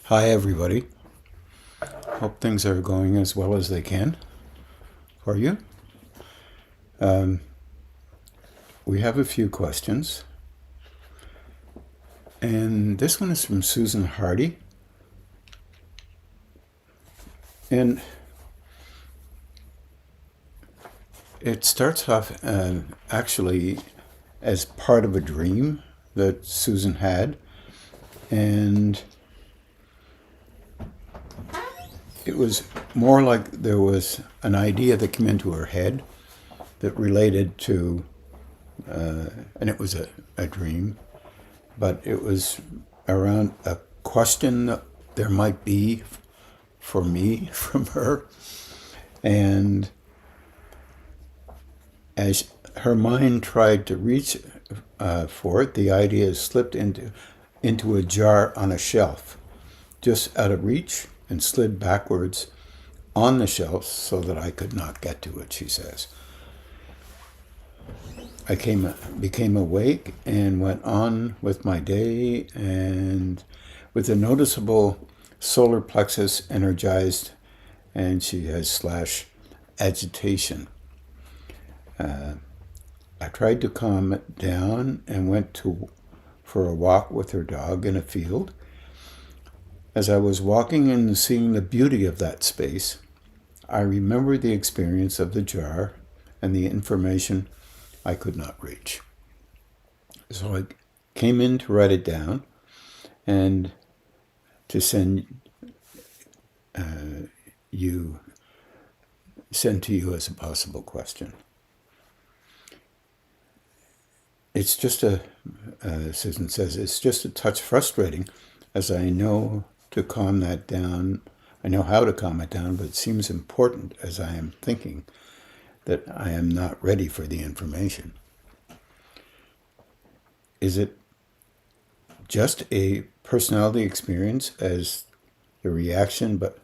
Hi, everybody. Hope things are going as well as they can for you. We have a few questions. And this one is from Susan Hardy. And it starts off actually as part of a dream that Susan had. And it was more like there was an idea that came into her head that related to, and it was a dream, but it was around a question that there might be for me from her. And as her mind tried to reach for it, the idea slipped into a jar on a shelf, just out of reach, and slid backwards on the shelf so that I could not get to it, she says. I became awake and went on with my day, and with a noticeable solar plexus energized, and she has / agitation. I tried to calm it down and went for a walk with her dog in a field. As I was walking and seeing the beauty of that space, I remembered the experience of the jar and the information I could not reach. So I came in to write it down and to send to you as a possible question. It's just Susan says, it's just a touch frustrating, as I know to calm that down. I know how to calm it down, but it seems important as I am thinking that I am not ready for the information. Is it just a personality experience as the reaction, but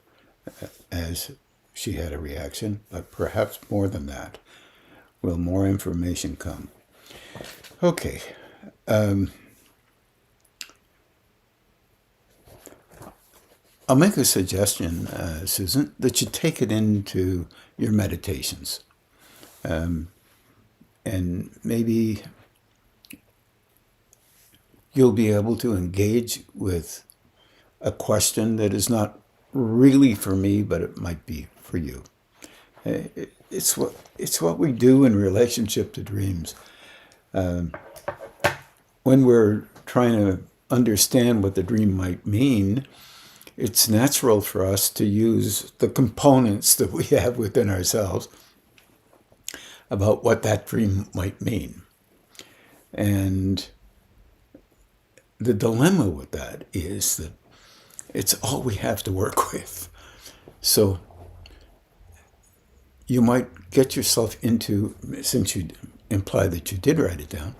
as she had a reaction, but perhaps more than that? Will more information come? Okay. I'll make a suggestion, Susan, that you take it into your meditations. And maybe you'll be able to engage with a question that is not really for me, but it might be for you. It's what we do in relationship to dreams. When we're trying to understand what the dream might mean, it's natural for us to use the components that we have within ourselves about what that dream might mean. And the dilemma with that is that it's all we have to work with. So you might get yourself into, since you imply that you did write it down,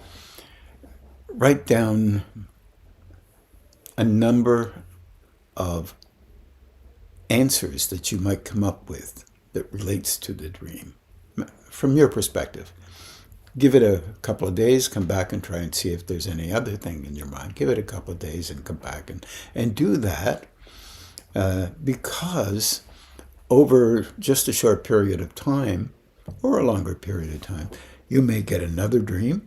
write down a number of answers that you might come up with that relates to the dream from your perspective. Give it a couple of days, come back and try and see if there's any other thing in your mind. Give it a couple of days and come back and do that because over just a short period of time or a longer period of time, you may get another dream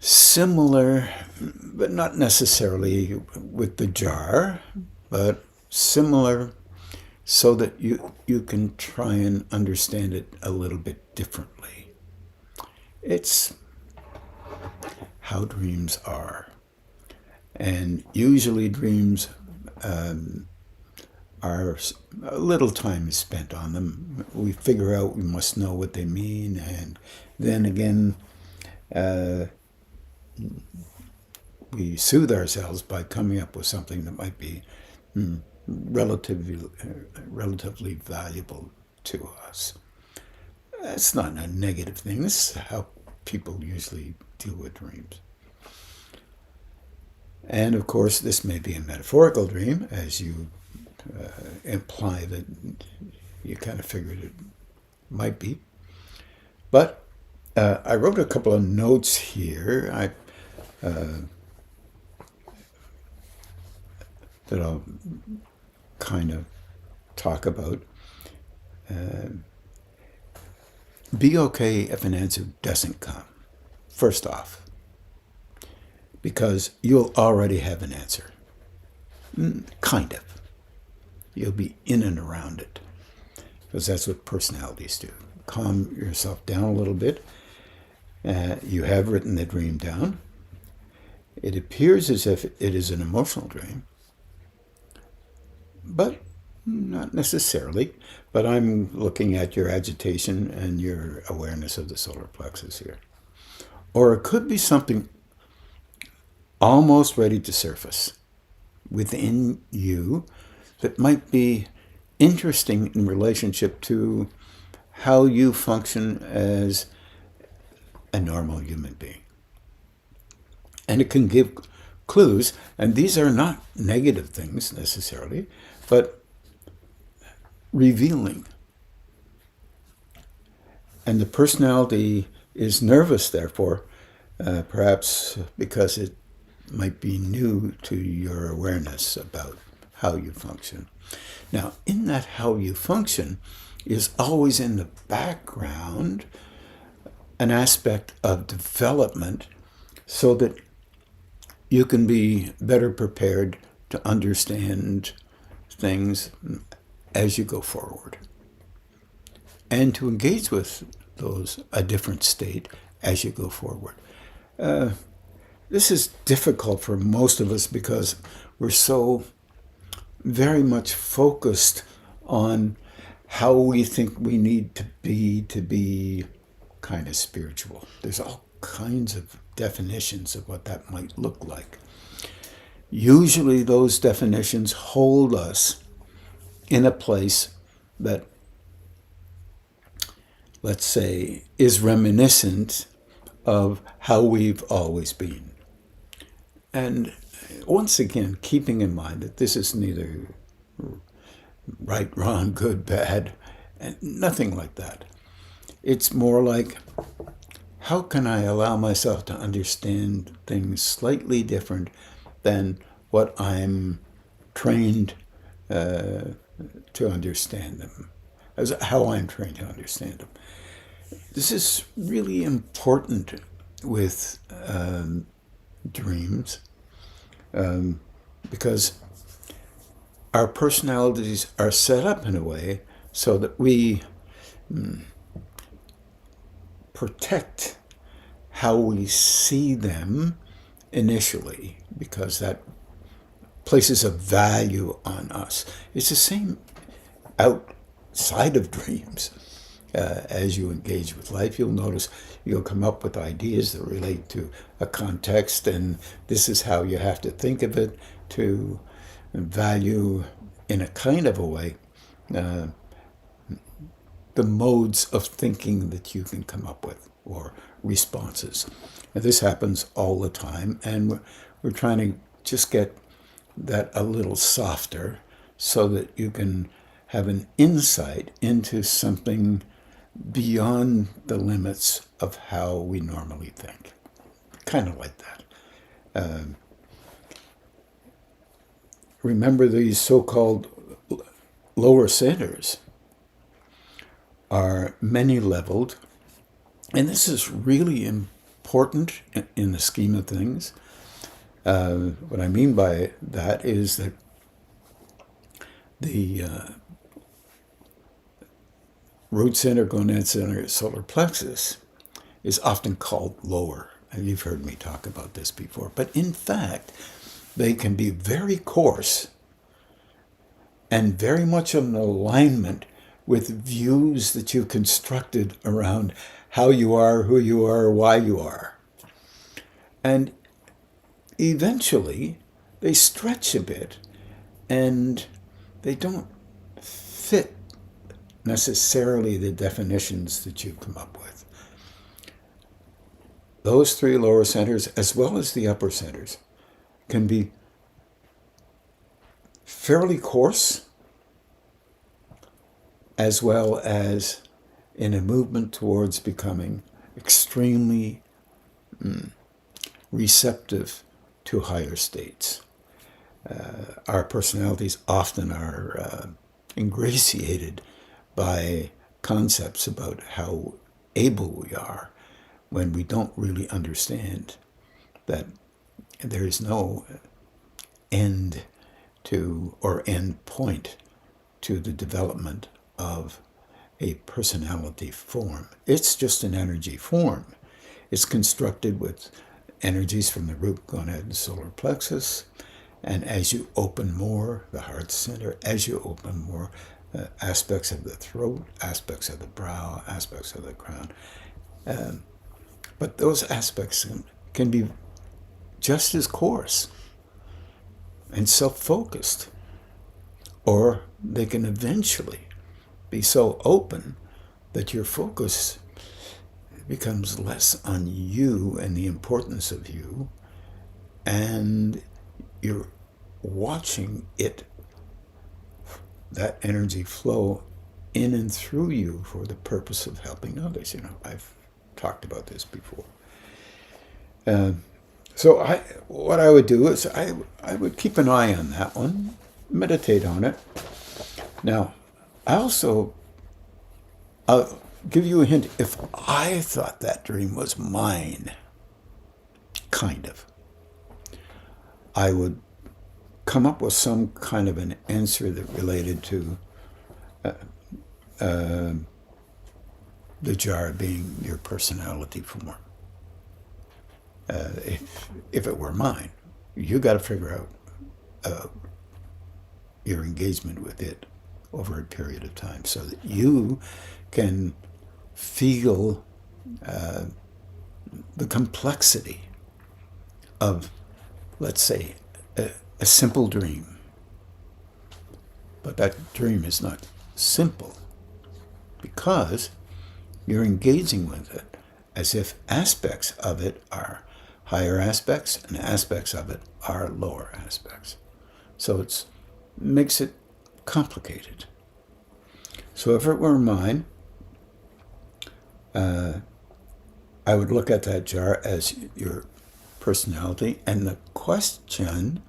similar, but not necessarily with the jar, but similar so that you can try and understand it a little bit differently. It's how dreams are. And usually dreams are a little time is spent on them. We figure out we must know what they mean, and then again, we soothe ourselves by coming up with something that might be relatively valuable to us. That's not a negative thing. This is how people usually deal with dreams. And of course, this may be a metaphorical dream, as you imply that you kind of figured it might be. But I wrote a couple of notes here. that I'll kind of talk about. Be okay if an answer doesn't come, first off, because you'll already have an answer. Kind of. You'll be in and around it, because that's what personalities do. Calm yourself down a little bit. You have written the dream down. It appears as if it is an emotional dream, but not necessarily. But I'm looking at your agitation and your awareness of the solar plexus here. Or it could be something almost ready to surface within you that might be interesting in relationship to how you function as a normal human being. And it can give clues, and these are not negative things necessarily, but revealing. And the personality is nervous, therefore, perhaps because it might be new to your awareness about how you function. Now, in that how you function is always in the background an aspect of development so that you can be better prepared to understand things as you go forward and to engage with those, a different state as you go forward. This is difficult for most of us because we're so very much focused on how we think we need to be kind of spiritual. There's all kinds of definitions of what that might look like. Usually those definitions hold us in a place that, let's say, is reminiscent of how we've always been. And once again, keeping in mind that this is neither right, wrong, good, bad, and nothing like that. It's more like, how can I allow myself to understand things slightly different than what I'm trained to understand them, as how I'm trained to understand them. This is really important with dreams because our personalities are set up in a way so that we protect how we see them initially, because that places a value on us. It's the same outside of dreams. As you engage with life, you'll notice you'll come up with ideas that relate to a context, and this is how you have to think of it to value in a kind of a way the modes of thinking that you can come up with, or responses. And this happens all the time, and we're trying to just get that a little softer so that you can have an insight into something beyond the limits of how we normally think. Kind of like that. Remember, these so-called lower centers are many-leveled, and this is really important in the scheme of things. What I mean by that is that the root center, gonad center, solar plexus is often called lower. And you've heard me talk about this before. But in fact, they can be very coarse and very much in alignment with views that you've constructed around how you are, who you are, why you are. And eventually, they stretch a bit and they don't fit necessarily the definitions that you've come up with. Those three lower centers, as well as the upper centers, can be fairly coarse, as well as in a movement towards becoming extremely receptive to higher states. our personalities often are ingratiated by concepts about how able we are when we don't really understand that there is no end to or end point to the development of a personality form. It's just an energy form. It's constructed with energies from the root gonad and solar plexus. And as you open more, the heart center, as you open more, aspects of the throat, aspects of the brow, aspects of the crown. But those aspects can be just as coarse and self-focused, or they can eventually be so open that your focus becomes less on you and the importance of you, and you're watching it, that energy flow in and through you for the purpose of helping others. I've talked about this before. So what I would do is I would keep an eye on that one, meditate on it. Now, I'll give you a hint. If I thought that dream was mine, kind of, I would come up with some kind of an answer that related to the jar being your personality form. If it were mine, you got to figure out your engagement with it over a period of time so that you can feel the complexity of, let's say, a simple dream. But that dream is not simple because you're engaging with it as if aspects of it are higher aspects and aspects of it are lower aspects. So it makes it complicated. So if it were mine, I would look at that jar as your personality, and the question,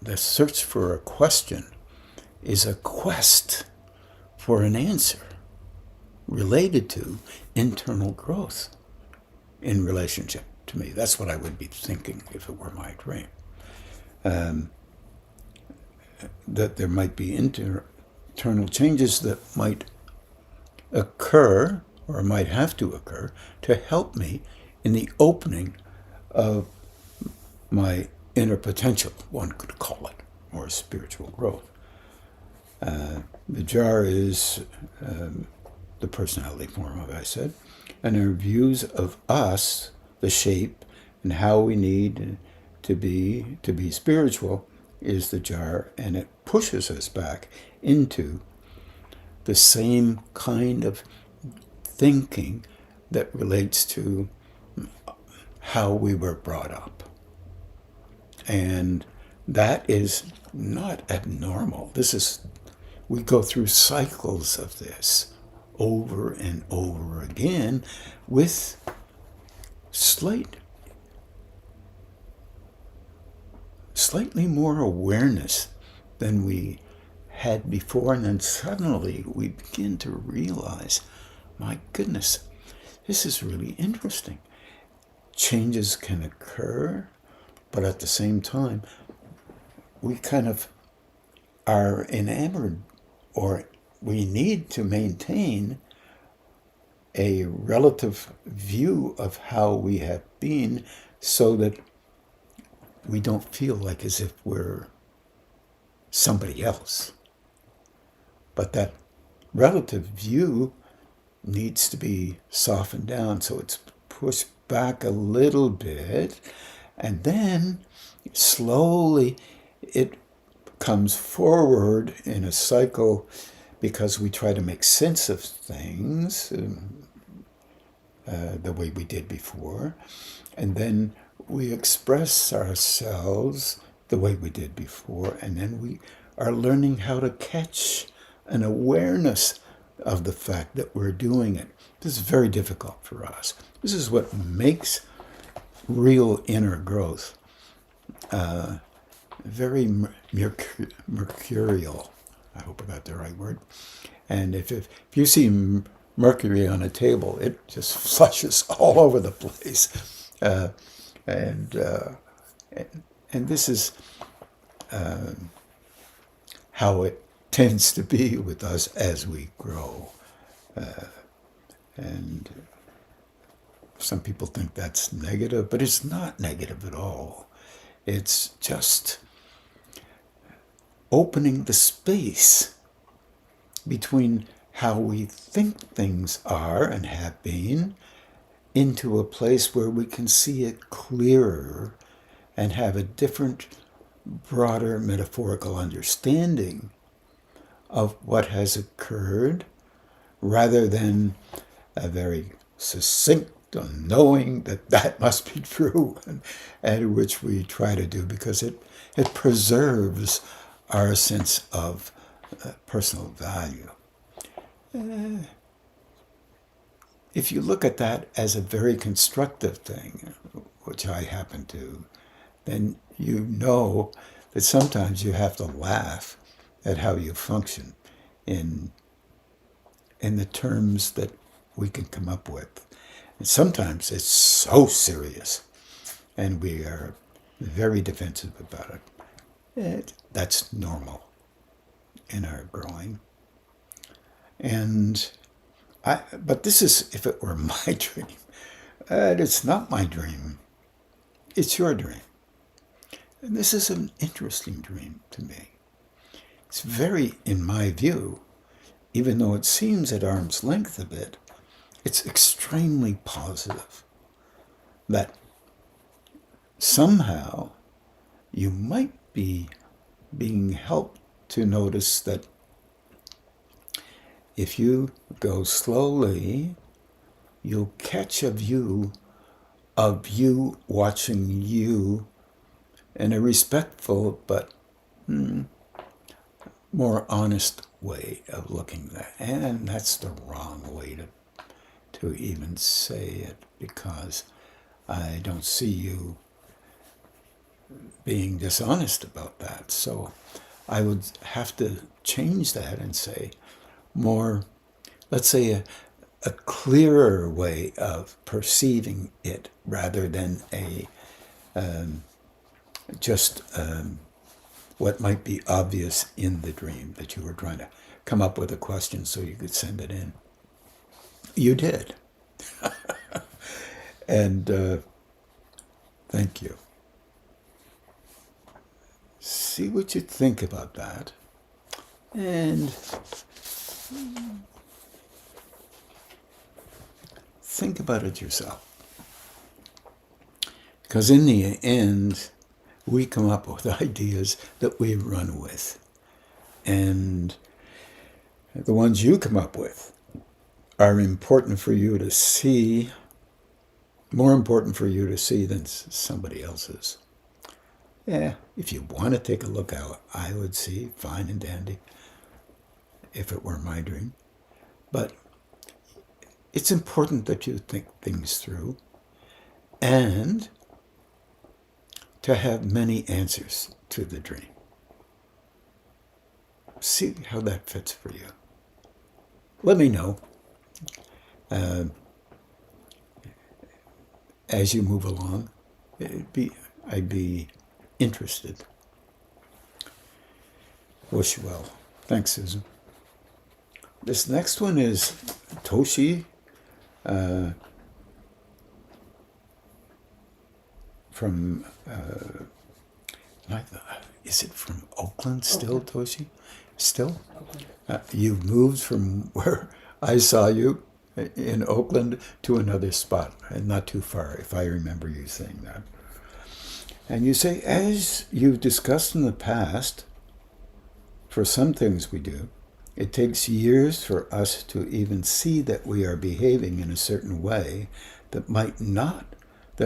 the search for a question, is a quest for an answer related to internal growth in relationship to me. That's what I would be thinking if it were my dream. That there might be internal changes that might occur or might have to occur to help me in the opening of my inner potential, one could call it, or spiritual growth. The jar is the personality form, as I said, and our views of us, the shape, and how we need to be spiritual is the jar, and it pushes us back into the same kind of thinking that relates to how we were brought up. And that is not abnormal. We go through cycles of this over and over again with slightly more awareness than we had before, and then suddenly we begin to realize, my goodness, this is really interesting. Changes can occur, but at the same time, we kind of are enamored, or we need to maintain a relative view of how we have been so that we don't feel like as if we're somebody else. But that relative view needs to be softened down, so it's pushed back a little bit, and then slowly it comes forward in a cycle because we try to make sense of things the way we did before, and then we express ourselves the way we did before, and then we are learning how to catch an awareness of the fact that we're doing it. This is very difficult for us. This is what makes real inner growth very mercurial. I hope I got the right word. And if you see mercury on a table, it just flushes all over the place. And this is how it tends to be with us as we grow. And some people think that's negative, but it's not negative at all. It's just opening the space between how we think things are and have been into a place where we can see it clearer and have a different, broader metaphorical understanding of what has occurred, rather than a very succinct knowing that that must be true, and which we try to do because it preserves our sense of personal value. If you look at that as a very constructive thing, which I happen to, then you know that sometimes you have to laugh at how you function in the terms that we can come up with. And sometimes it's so serious, and we are very defensive about it. That's normal in our growing. But this is if it were my dream. It's not my dream. It's your dream. And this is an interesting dream to me. It's very, in my view, even though it seems at arm's length a bit, it's extremely positive. That somehow you might be being helped to notice that if you go slowly, you'll catch a view of you watching you in a respectful but more honest way of looking at that. And that's the wrong way to even say it, because I don't see you being dishonest about that. So I would have to change that and say more, let's say, a clearer way of perceiving it, rather than just what might be obvious in the dream, that you were trying to come up with a question so you could send it in. You did. And thank you. See what you think about that. And think about it yourself. Because in the end, we come up with ideas that we run with. And the ones you come up with are important for you to see, more important for you to see than somebody else's. Yeah, if you want to take a look how I would see, fine and dandy, if it were my dream. But it's important that you think things through and to have many answers to the dream. See how that fits for you. Let me know as you move along. I'd be interested. Wish you well. Thanks, Susan. This next one is Toshi from, is it from Oakland still, Toshi? Still? You've moved from where I saw you in Oakland to another spot, and not too far, if I remember you saying that. And you say, as you've discussed in the past, for some things we do, it takes years for us to even see that we are behaving in a certain way that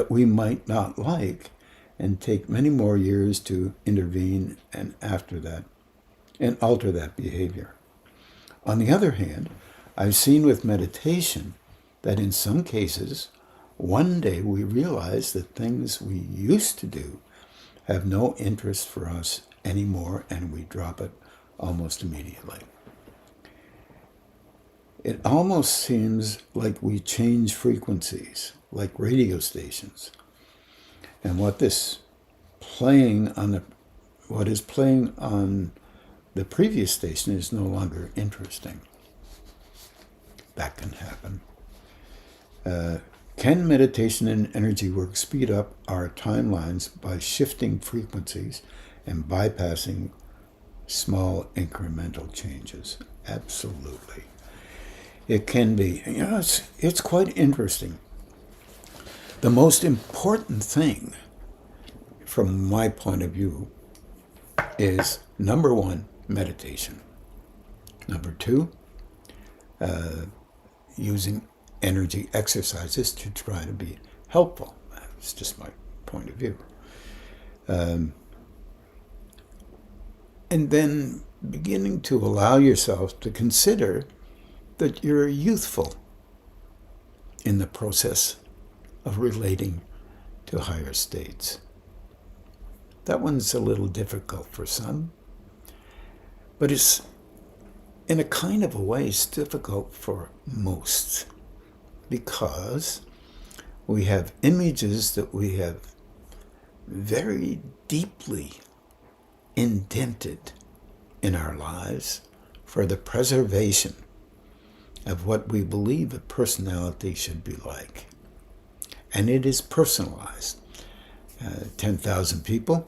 we might not like, and take many more years to intervene and alter that behavior. On the other hand, I've seen with meditation that in some cases, one day we realize that things we used to do have no interest for us anymore, and we drop it almost immediately. It almost seems like we change frequencies, like radio stations. And what is playing on the previous station is no longer interesting. That can happen. Can meditation and energy work speed up our timelines by shifting frequencies and bypassing small incremental changes? Absolutely. It can be. It's quite interesting. The most important thing, from my point of view, is number one, meditation. Number two, using energy exercises to try to be helpful. That's just my point of view. And then beginning to allow yourself to consider that you're youthful in the process of relating to higher states. That one's a little difficult for some, but it's, in a kind of a way, it's difficult for most, because we have images that we have very deeply indented in our lives for the preservation of what we believe a personality should be like. And it is personalized. 10,000 people,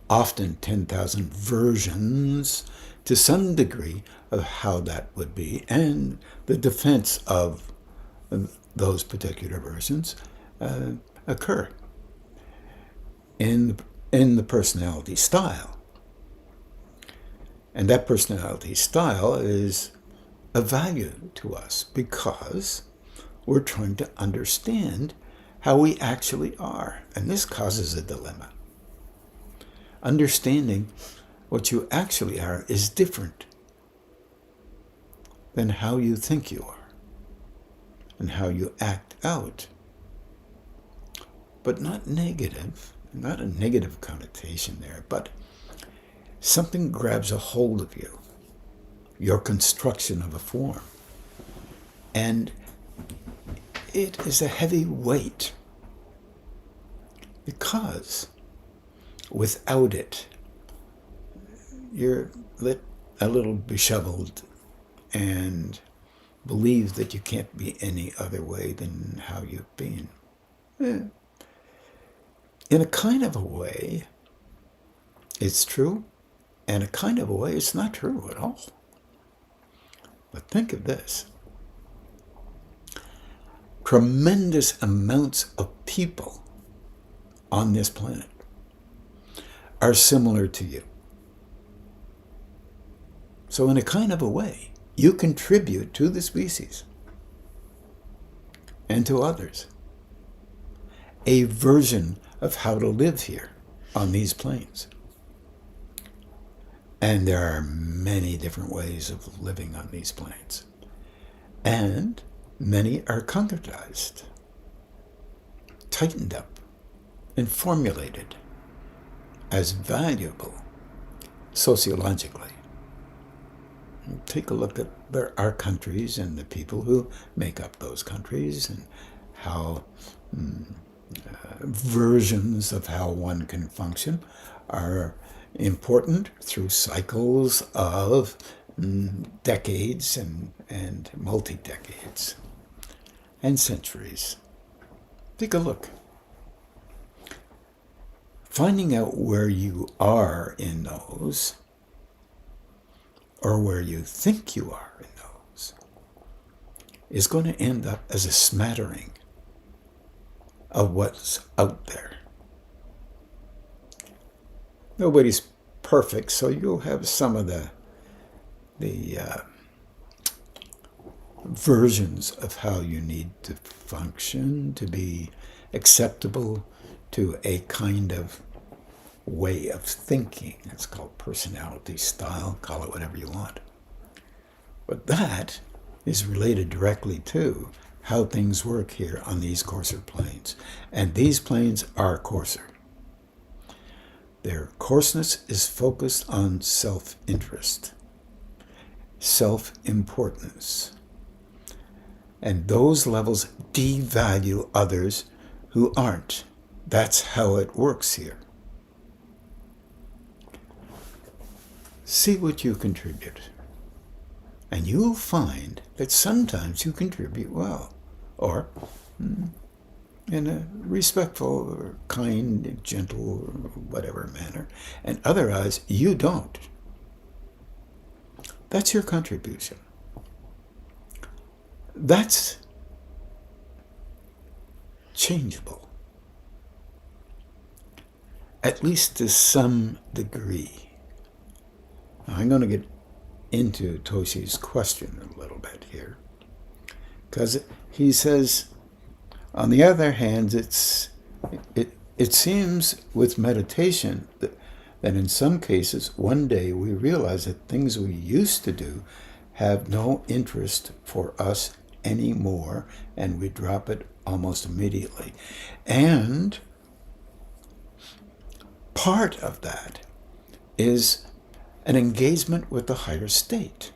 often 10,000 versions to some degree of how that would be, and the defense of those particular versions occur in the personality style. And that personality style is of value to us because we're trying to understand how we actually are. And this causes a dilemma. Understanding what you actually are is different than how you think you are and how you act out. But not negative, not a negative connotation there, but something grabs a hold of you, your construction of a form. And it is a heavy weight because without it, you're a little disheveled and believe that you can't be any other way than how you've been. In a kind of a way, it's true, and a kind of a way, it's not true at all. But think of this. Tremendous amounts of people on this planet are similar to you. So in a kind of a way, you contribute to the species and to others a version of how to live here on these planes. And there are many different ways of living on these planes. And many are concretized, tightened up, and formulated as valuable sociologically. Take a look at our countries and the people who make up those countries and how versions of how one can function are important through cycles of decades and multi-decades and centuries. Take a look. Finding out where you are in those, or where you think you are in those, is going to end up as a smattering of what's out there. Nobody's perfect, so you'll have some of the versions of how you need to function to be acceptable to a kind of way of thinking. It's called personality style, call it whatever you want. But that is related directly to how things work here on these coarser planes. And these planes are coarser. Their coarseness is focused on self-interest, self-importance. And those levels devalue others who aren't. That's how it works here. See what you contribute. And you'll find that sometimes you contribute well, or in a respectful or kind, gentle, or whatever manner, and otherwise you don't. That's your contribution. That's changeable, at least to some degree. Now, I'm going to get into Toshi's question a little bit here, because he says, on the other hand, it seems with meditation that in some cases, one day we realize that things we used to do have no interest for us anymore, and we drop it almost immediately. And part of that is an engagement with the higher state,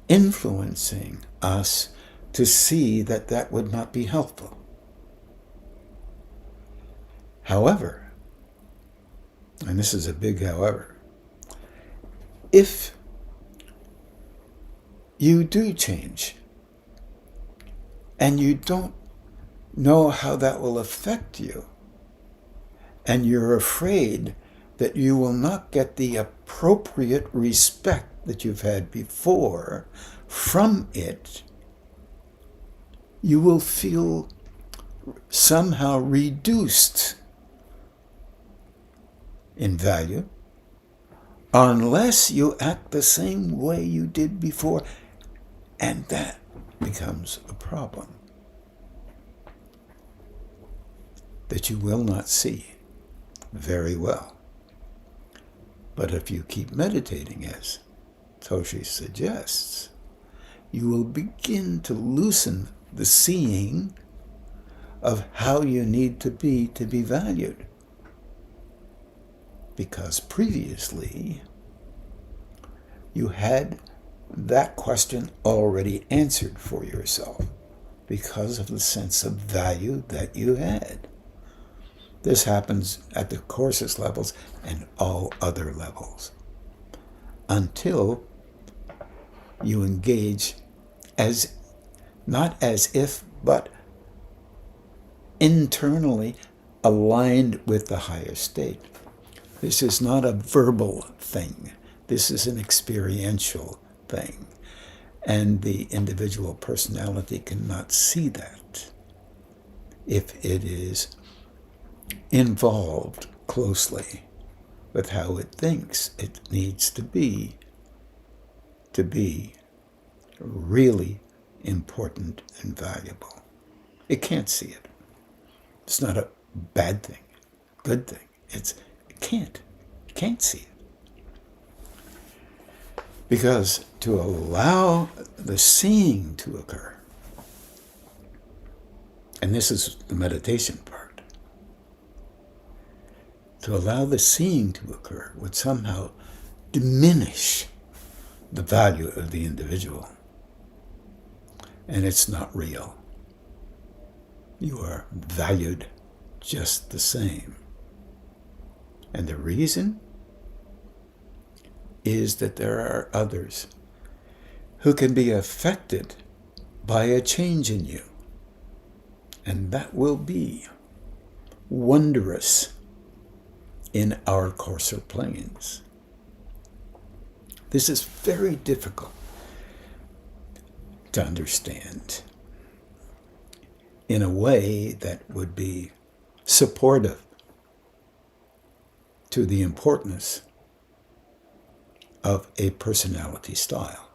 influencing us to see that that would not be helpful. However, and this is a big however, if you do change and you don't know how that will affect you, and you're afraid that you will not get the appropriate respect that you've had before from it, you will feel somehow reduced in value unless you act the same way you did before, and that becomes a problem that you will not see very well. But if you keep meditating, as Toshi suggests, you will begin to loosen the seeing of how you need to be valued. Because previously, you had that question already answered for yourself because of the sense of value that you had. This happens at the coarsest levels and all other levels, until you engage as, not as if, but internally aligned with the higher state. This is not a verbal thing. This is an experiential thing. And the individual personality cannot see that if it is involved closely with how it thinks it needs to be really important and valuable. It can't see it. It's not a bad thing, good thing. It can't see it. Because to allow the seeing to occur, and this is the meditation part, to allow the seeing to occur would somehow diminish the value of the individual. And it's not real. You are valued just the same. And the reason is that there are others who can be affected by a change in you. And that will be wondrous in our coarser planes. This is very difficult to understand in a way that would be supportive to the importance of a personality style.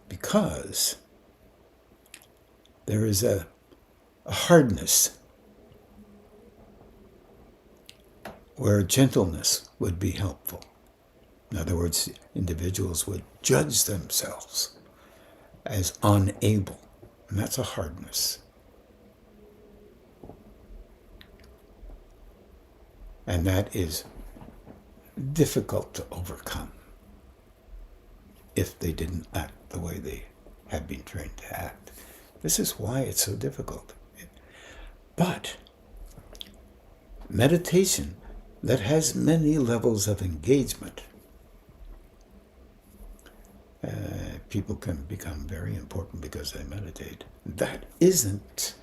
Because there is a hardness where gentleness would be helpful. In other words, individuals would judge themselves as unable, and that's a hardness. And that is difficult to overcome if they didn't act the way they have been trained to act. This is why it's so difficult. But meditation that has many levels of engagement, people can become very important because they meditate. That isn't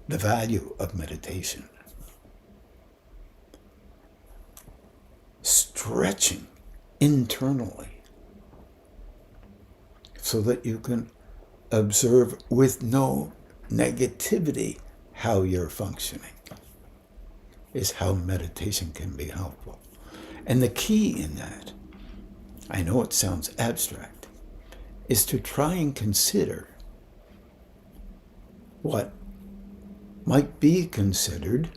the value of meditation. Stretching internally so that you can observe with no negativity how you're functioning is how meditation can be helpful. And the key in that, I know it sounds abstract, is to try and consider what might be considered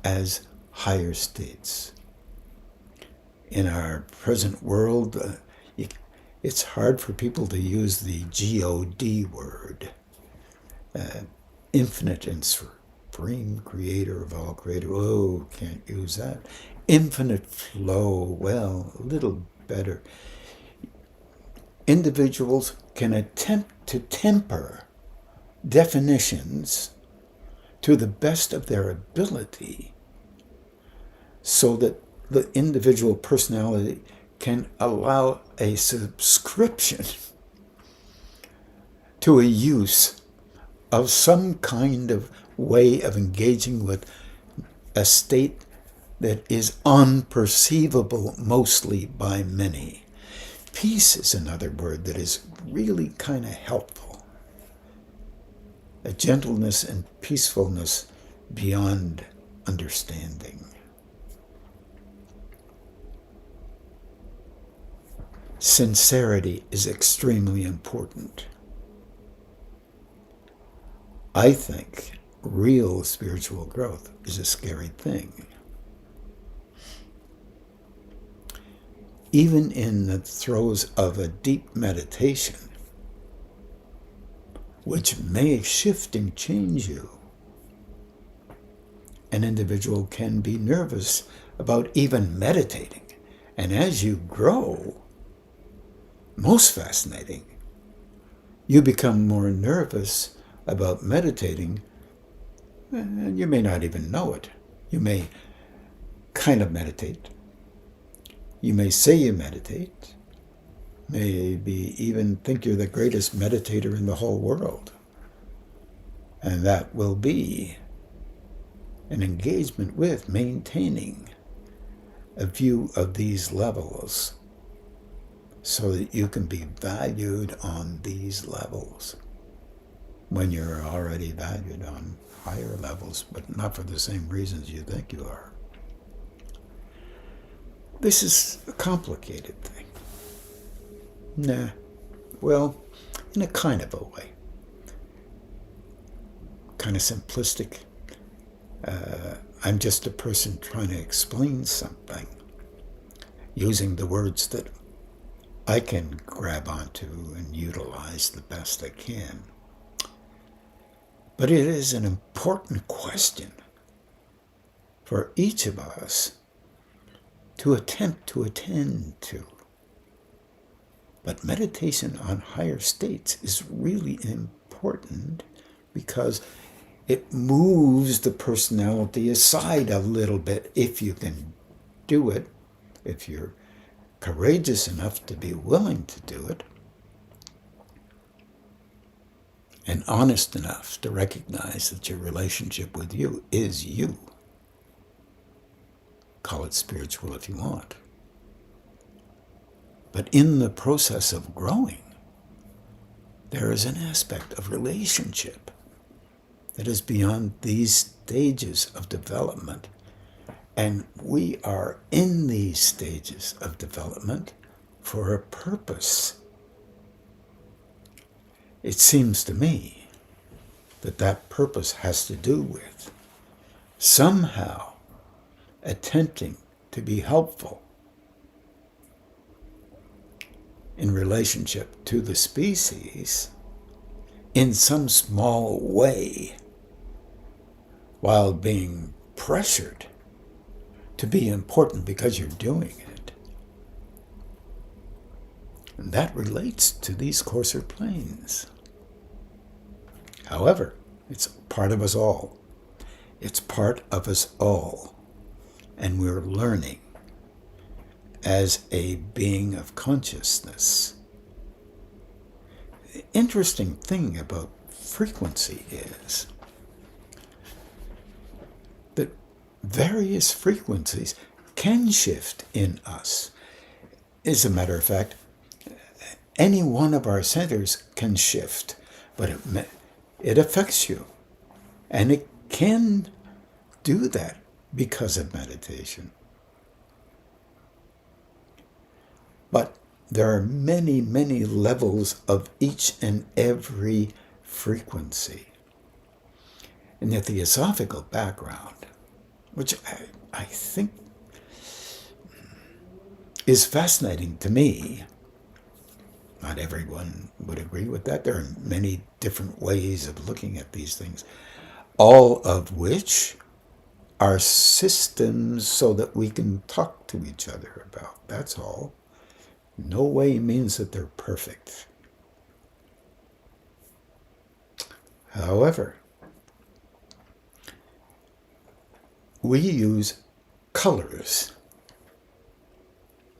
as higher states. In our present world, it's hard for people to use the God word, infinite and supreme creator of all creator. Oh, can't use that. Infinite flow, well, a little better. Individuals can attempt to temper definitions to the best of their ability so that the individual personality can allow a subscription to a use of some kind of way of engaging with a state that is unperceivable mostly by many. Peace is another word that is really kind of helpful. A gentleness and peacefulness beyond understanding. Sincerity is extremely important. I think real spiritual growth is a scary thing. Even in the throes of a deep meditation, which may shift and change you, an individual can be nervous about even meditating. And as you grow, most fascinating, you become more nervous about meditating, and you may not even know it. You may kind of meditate. You may say you meditate, maybe even think you're the greatest meditator in the whole world. And that will be an engagement with maintaining a view of these levels so that you can be valued on these levels when you're already valued on higher levels, but not for the same reasons you think you are. This is a complicated thing. Well, in a kind of a way. Kind of simplistic. I'm just a person trying to explain something using the words that I can grab onto and utilize the best I can. But it is an important question for each of us to attempt to attend to. But meditation on higher states is really important because it moves the personality aside a little bit if you can do it, if you're courageous enough to be willing to do it, and honest enough to recognize that your relationship with you is you. Call it spiritual if you want. But in the process of growing, there is an aspect of relationship that is beyond these stages of development. And we are in these stages of development for a purpose. It seems to me that that purpose has to do with somehow attempting to be helpful in relationship to the species in some small way while being pressured to be important because you're doing it. And that relates to these coarser planes. However, it's part of us all. It's part of us all. And we're learning as a being of consciousness. The interesting thing about frequency is that various frequencies can shift in us. As a matter of fact, any one of our centers can shift, but it affects you. And it can do that because of meditation. But there are many, many levels of each and every frequency. And the theosophical background, which I think is fascinating to me. Not everyone would agree with that. There are many different ways of looking at these things, all of which are systems so that we can talk to each other about. That's all. No way means that they're perfect. However, we use colors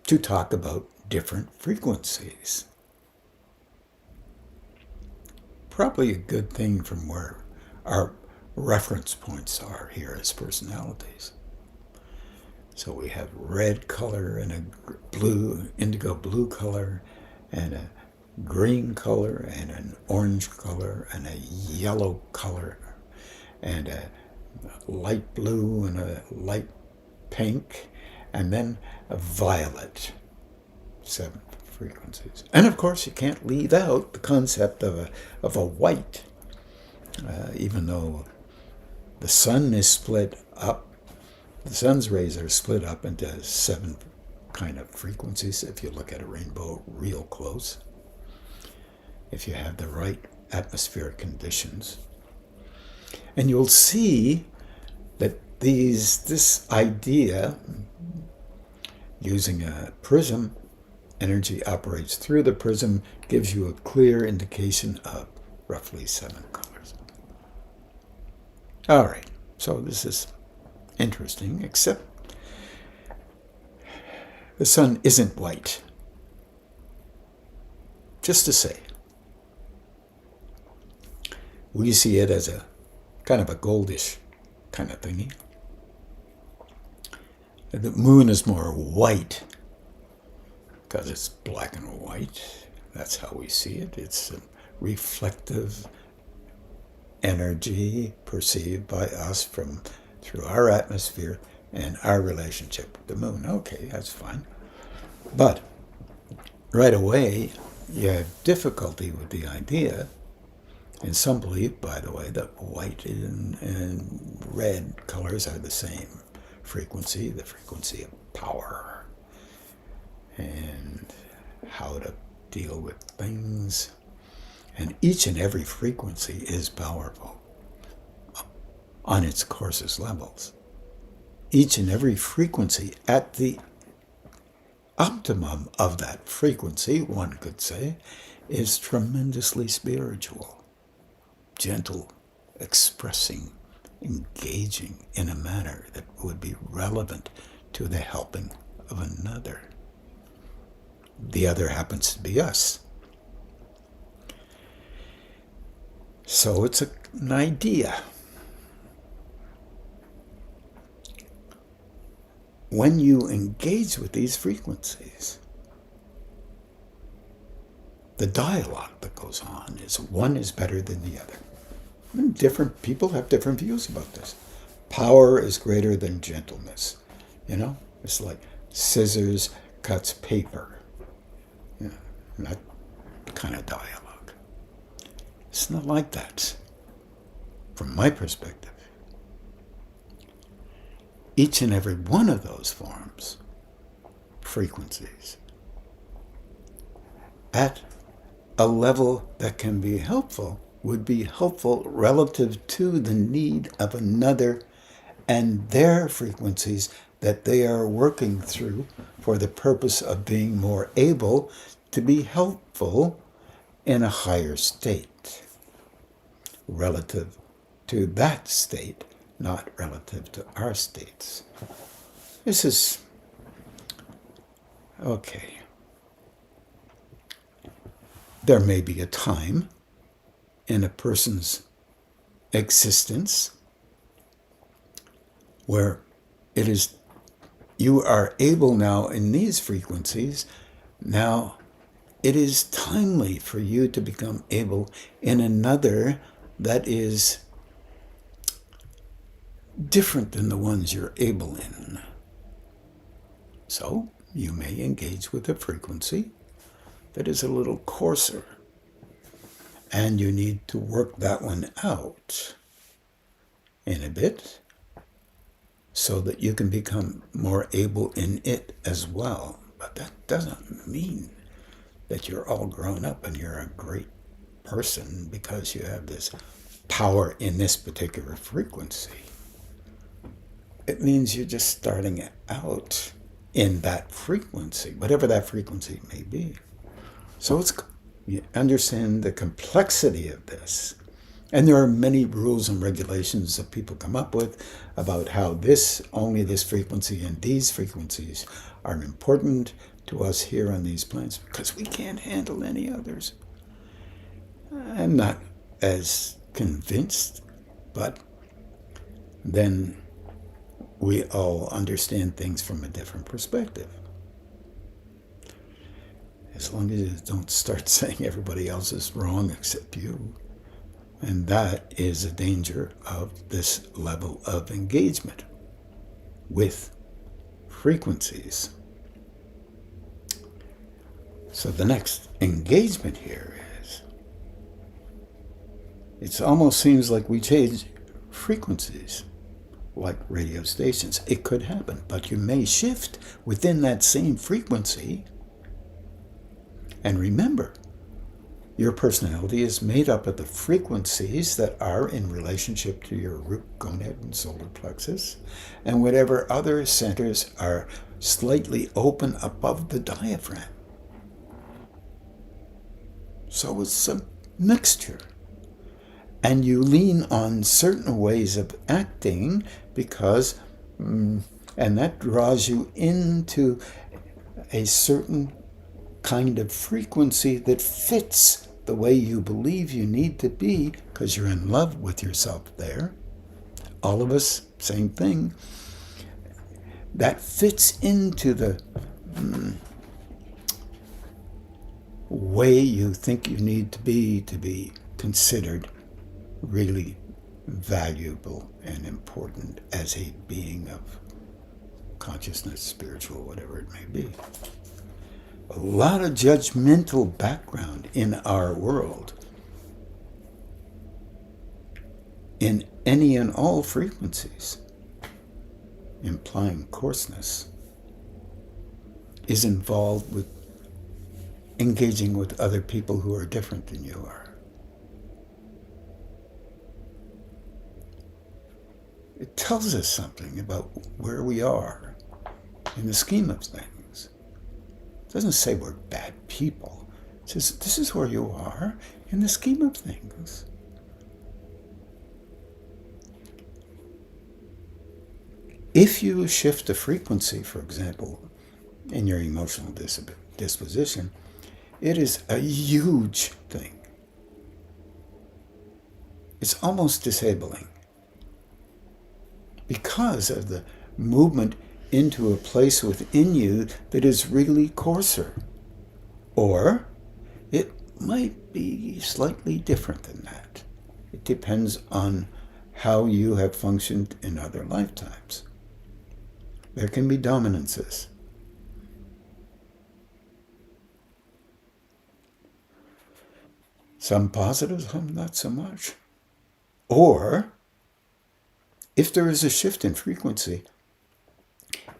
to talk about different frequencies. Probably a good thing from where our reference points are here as personalities. So we have red color and a blue, indigo blue color, and a green color, and an orange color, and a yellow color, and a light blue, and a light pink, and then a violet. 7 frequencies. And of course, you can't leave out the concept of a white, even though the sun is split up. The sun's rays are split up into 7 kind of frequencies if you look at a rainbow real close, if you have the right atmospheric conditions. And you'll see that this idea, using a prism, energy operates through the prism, gives you a clear indication of roughly 7 colors. All right, so this is interesting, except the sun isn't white. Just to say, we see it as a kind of a goldish kind of thingy. The moon is more white because it's black and white. That's how we see it. It's a reflective energy perceived by us through our atmosphere and our relationship with the moon. Okay, that's fine. But right away, you have difficulty with the idea, and some believe, by the way, that white and red colors are the same frequency, the frequency of power, and how to deal with things. And each and every frequency is powerful on its coarsest levels. Each and every frequency at the optimum of that frequency, one could say, is tremendously spiritual, gentle, expressing, engaging in a manner that would be relevant to the helping of another. The other happens to be us. So it's an idea. When you engage with these frequencies, the dialogue that goes on is one is better than the other. And different people have different views about this. Power is greater than gentleness. It's like scissors cuts paper. That kind of dialogue. It's not like that, from my perspective. Each and every one of those forms, frequencies, at a level that can be helpful, would be helpful relative to the need of another and their frequencies that they are working through for the purpose of being more able to be helpful in a higher state relative to that state, not relative to our states. This is okay. There may be a time in a person's existence where it is you are able now in these frequencies, now it is timely for you to become able in another that is different than the ones you're able in. So you may engage with a frequency that is a little coarser, and you need to work that one out in a bit so that you can become more able in it as well. But that doesn't mean that you're all grown up and you're a great person because you have this power in this particular frequency. It means you're just starting out in that frequency, whatever that frequency may be. So you understand the complexity of this. And there are many rules and regulations that people come up with about how only this frequency and these frequencies are important to us here on these planes because we can't handle any others. I'm not as convinced, but then we all understand things from a different perspective. As long as you don't start saying everybody else is wrong except you. And that is a danger of this level of engagement with frequencies. So the next engagement here is, it almost seems like we change frequencies, like radio stations. It could happen, but you may shift within that same frequency. And remember, your personality is made up of the frequencies that are in relationship to your root, gonad, and solar plexus, and whatever other centers are slightly open above the diaphragm. So it's a mixture. And you lean on certain ways of acting because, and that draws you into a certain kind of frequency that fits the way you believe you need to be because you're in love with yourself there. All of us, same thing. That fits into the way you think you need to be considered really valuable and important as a being of consciousness, spiritual, whatever it may be. A lot of judgmental background in our world, in any and all frequencies, implying coarseness, is involved with engaging with other people who are different than you are. It tells us something about where we are in the scheme of things. It doesn't say we're bad people. It says this is where you are in the scheme of things. If you shift a frequency, for example, in your emotional disposition, it is a huge thing. It's almost disabling because of the movement into a place within you that is really coarser. Or it might be slightly different than that. It depends on how you have functioned in other lifetimes. There can be dominances. Some positive, some not so much. Or, if there is a shift in frequency,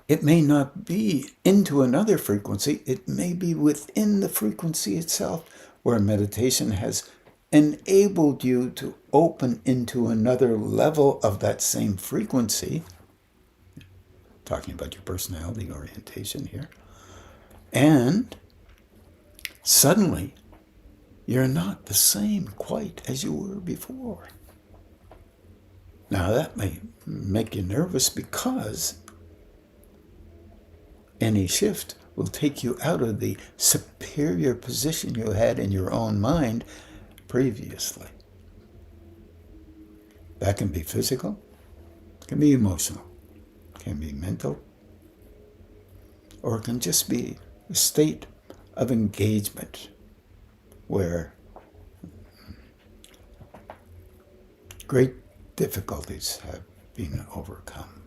it may not be into another frequency, it may be within the frequency itself, where meditation has enabled you to open into another level of that same frequency talking about your personality orientation here. And suddenly, you're not the same quite as you were before. Now, that may make you nervous because any shift will take you out of the superior position you had in your own mind previously. That can be physical, can be emotional, can be mental, or it can just be a state of engagement where great difficulties have been overcome.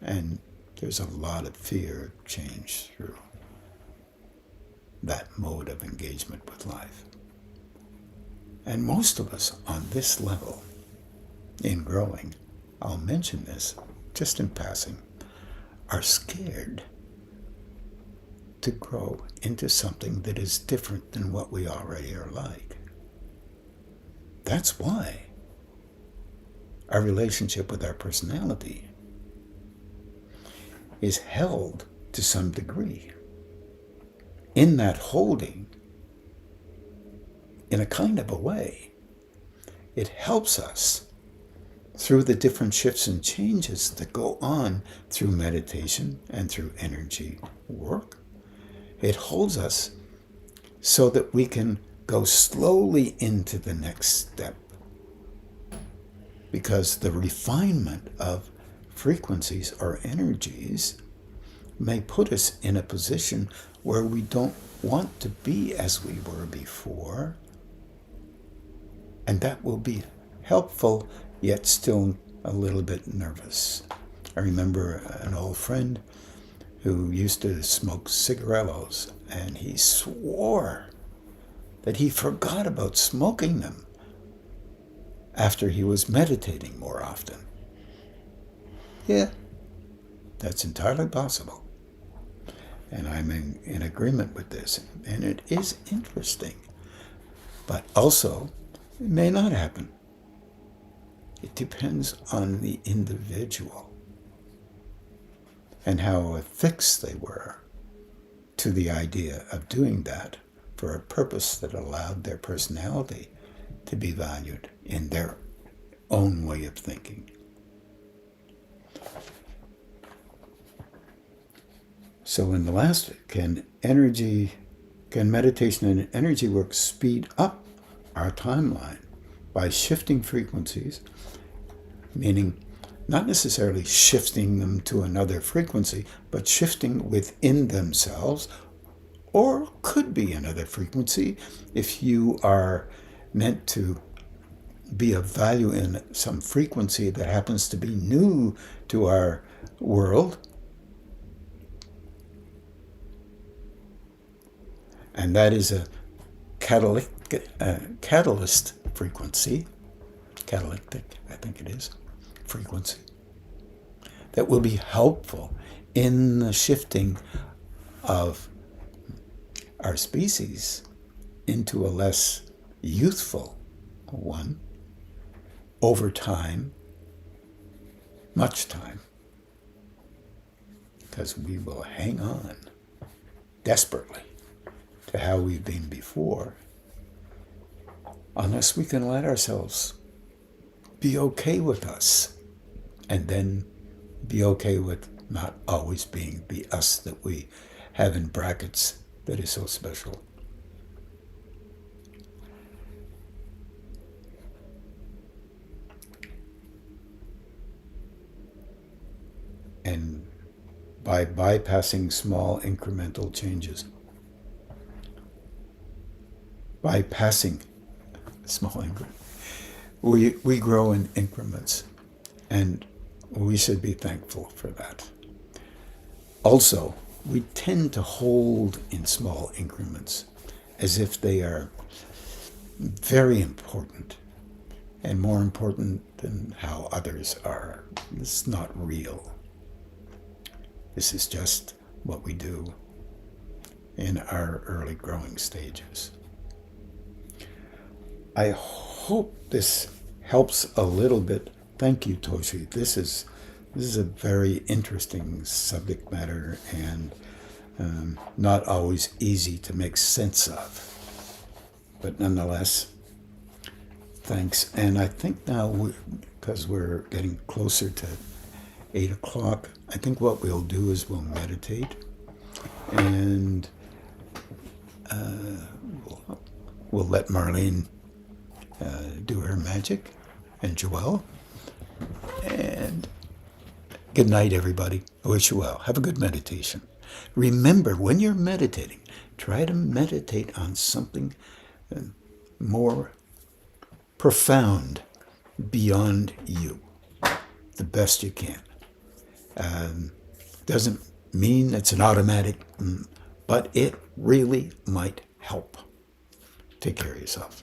And there's a lot of fear change through that mode of engagement with life. And most of us on this level, in growing, I'll mention this just in passing, are scared to grow into something that is different than what we already are like. That's why our relationship with our personality is held to some degree. In that holding, in a kind of a way, it helps us through the different shifts and changes that go on through meditation and through energy work. It holds us so that we can go slowly into the next step, because the refinement of frequencies or energies may put us in a position where we don't want to be as we were before, and that will be helpful, yet still a little bit nervous. I remember an old friend who used to smoke cigarillos, and he swore that he forgot about smoking them after he was meditating more often. Yeah, that's entirely possible. And I'm in agreement with this. And it is interesting. But also, it may not happen. It depends on the individual and how affixed they were to the idea of doing that for a purpose that allowed their personality to be valued in their own way of thinking. So in the last, can meditation and energy work speed up our timeline by shifting frequencies, meaning not necessarily shifting them to another frequency, but shifting within themselves, or could be another frequency if you are meant to be of value in some frequency that happens to be new to our world. And that is a catalyst frequency, catalytic, I think it is, frequency, that will be helpful in the shifting of our species into a less youthful one over time, much time, because we will hang on desperately to how we've been before, unless we can let ourselves be okay with us, and then be okay with not always being the us that we have in brackets that is so special. And by bypassing small incremental changes, bypassing small increments, we grow in increments, and we should be thankful for that. Also, we tend to hold in small increments as if they are very important and more important than how others are. It's not real. This is just what we do in our early growing stages. I hope this helps a little bit. Thank you, Toshi. This is This is a very interesting subject matter and not always easy to make sense of. But nonetheless, thanks. And I think now, because we're getting closer to 8 o'clock, I think what we'll do is we'll meditate. And we'll let Marlene do her magic, and Joelle. And good night, everybody. I wish you well. Have a good meditation. Remember, when you're meditating, try to meditate on something more profound beyond you, the best you can. Doesn't mean it's an automatic, but it really might help. Take care of yourself.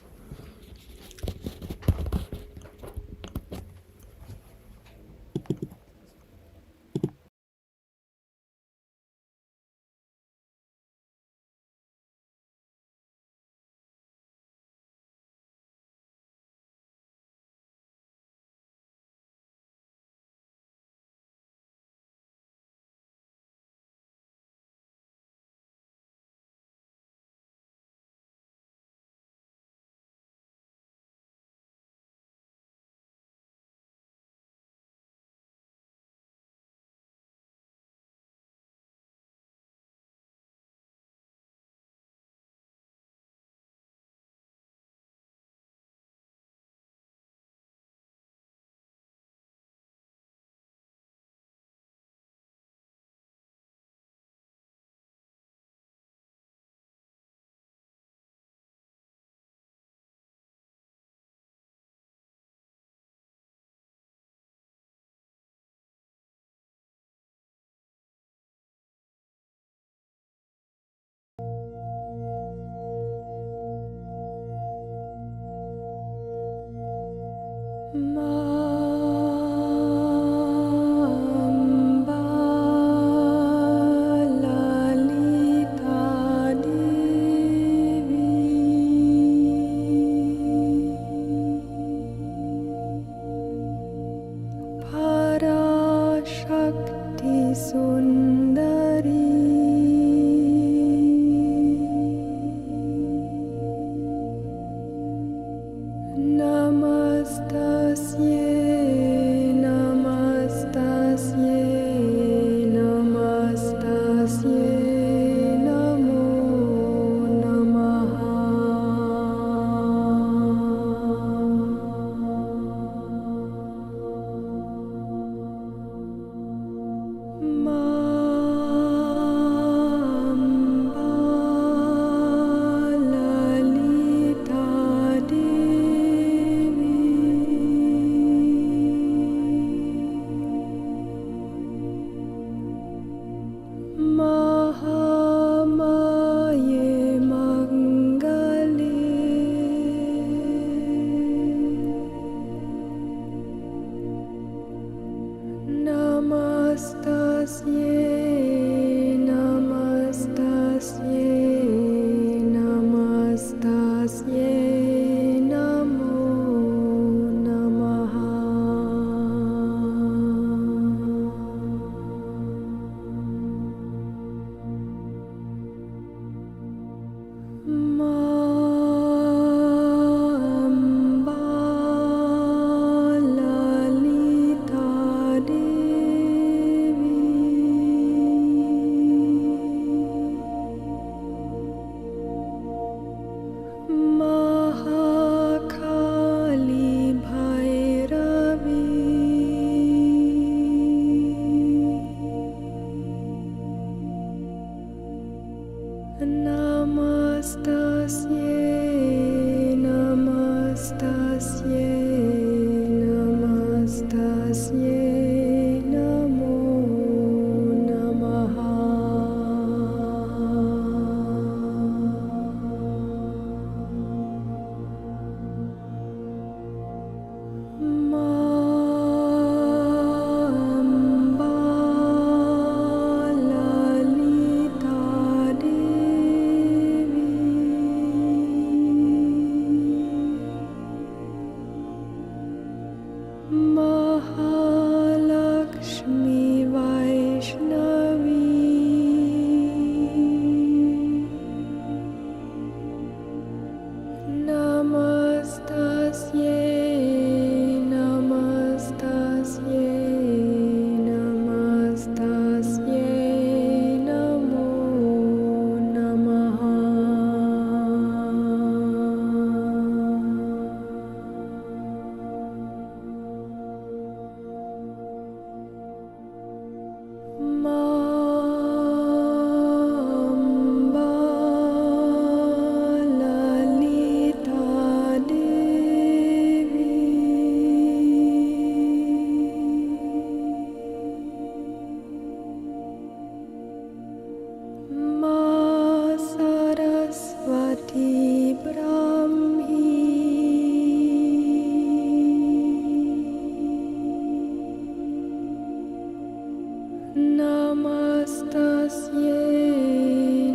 Namastasye,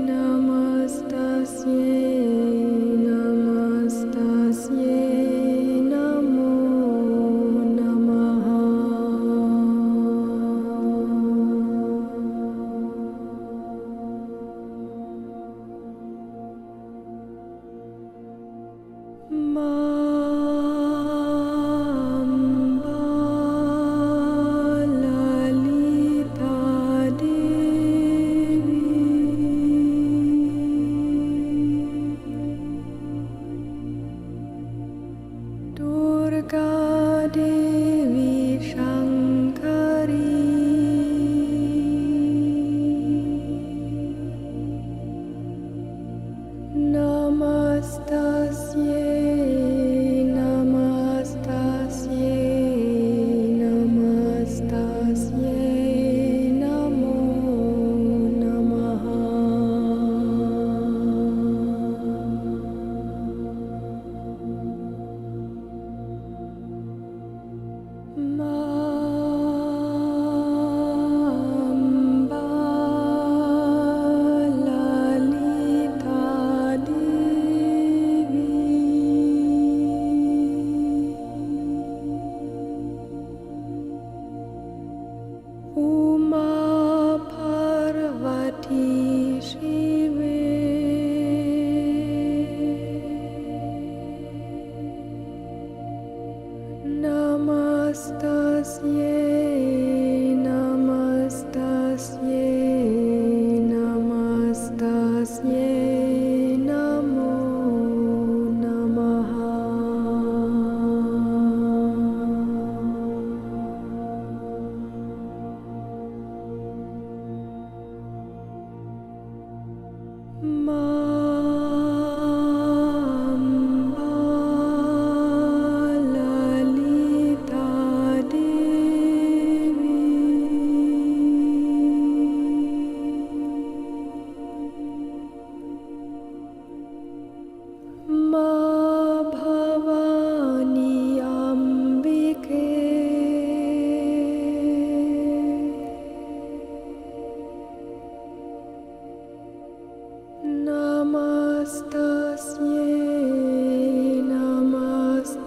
namastasye, namastasye, namo namaha. Durga Devi Shankari Namastasye, namastasye, namastasye, namo namaha. Amba Lalita Devi Uma Parvati Shive Namastasye, namastasye, namastasye, namo namaha. Amba Lalita Devi Ma Bhavani Ambike Namastasye, namastasye,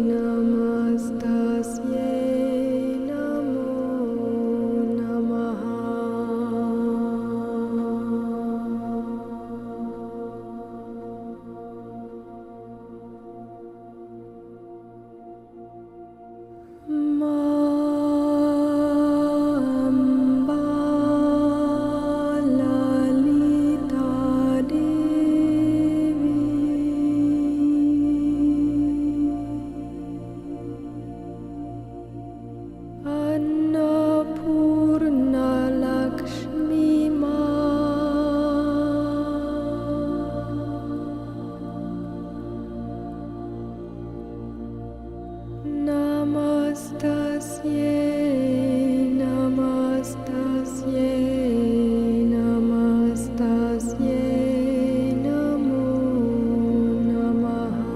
namastasye, namo namaha. Amba Lalita Devi Annapurna Lakshmi Ma Namastasye, namastasye, namastasye, namo namaha.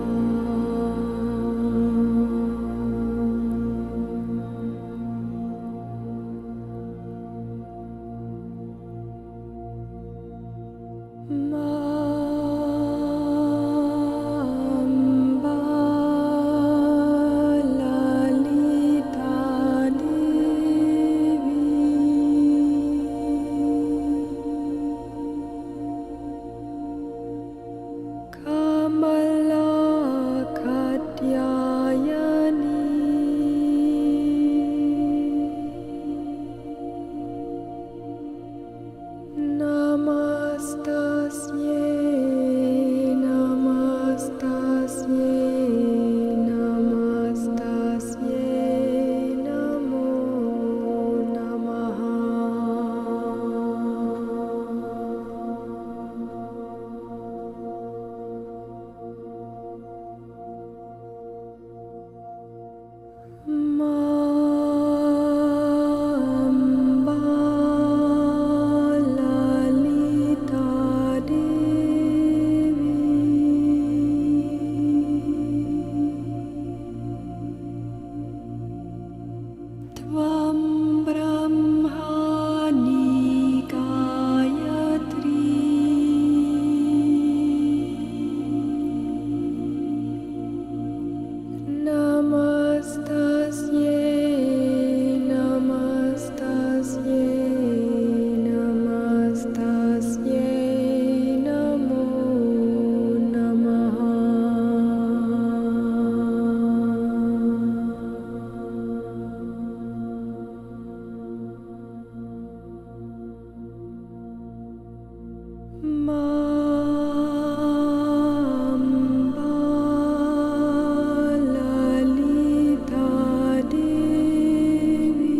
Amba Lalita Devi Kamala Katyayani Namastasye, namastasye, namastasye, namo namaha. Amba Lalita Devi Tvam ब्रह्माणि Gayatri नमस्तस्यै नमस्तस्यै नमस्तस्यै नमो नमः mamba Lalita Devi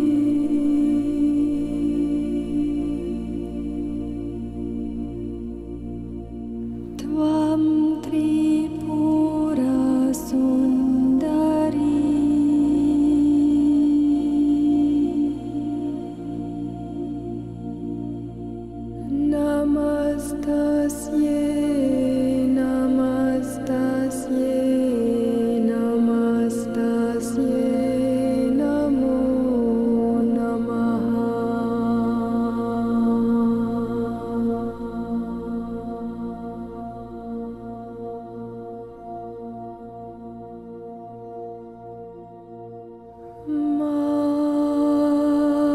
त्वं त्रिपुरा सुन्दरी नमस्तस्यै नमस्तस्यै नमस्तस्यै नमो नमः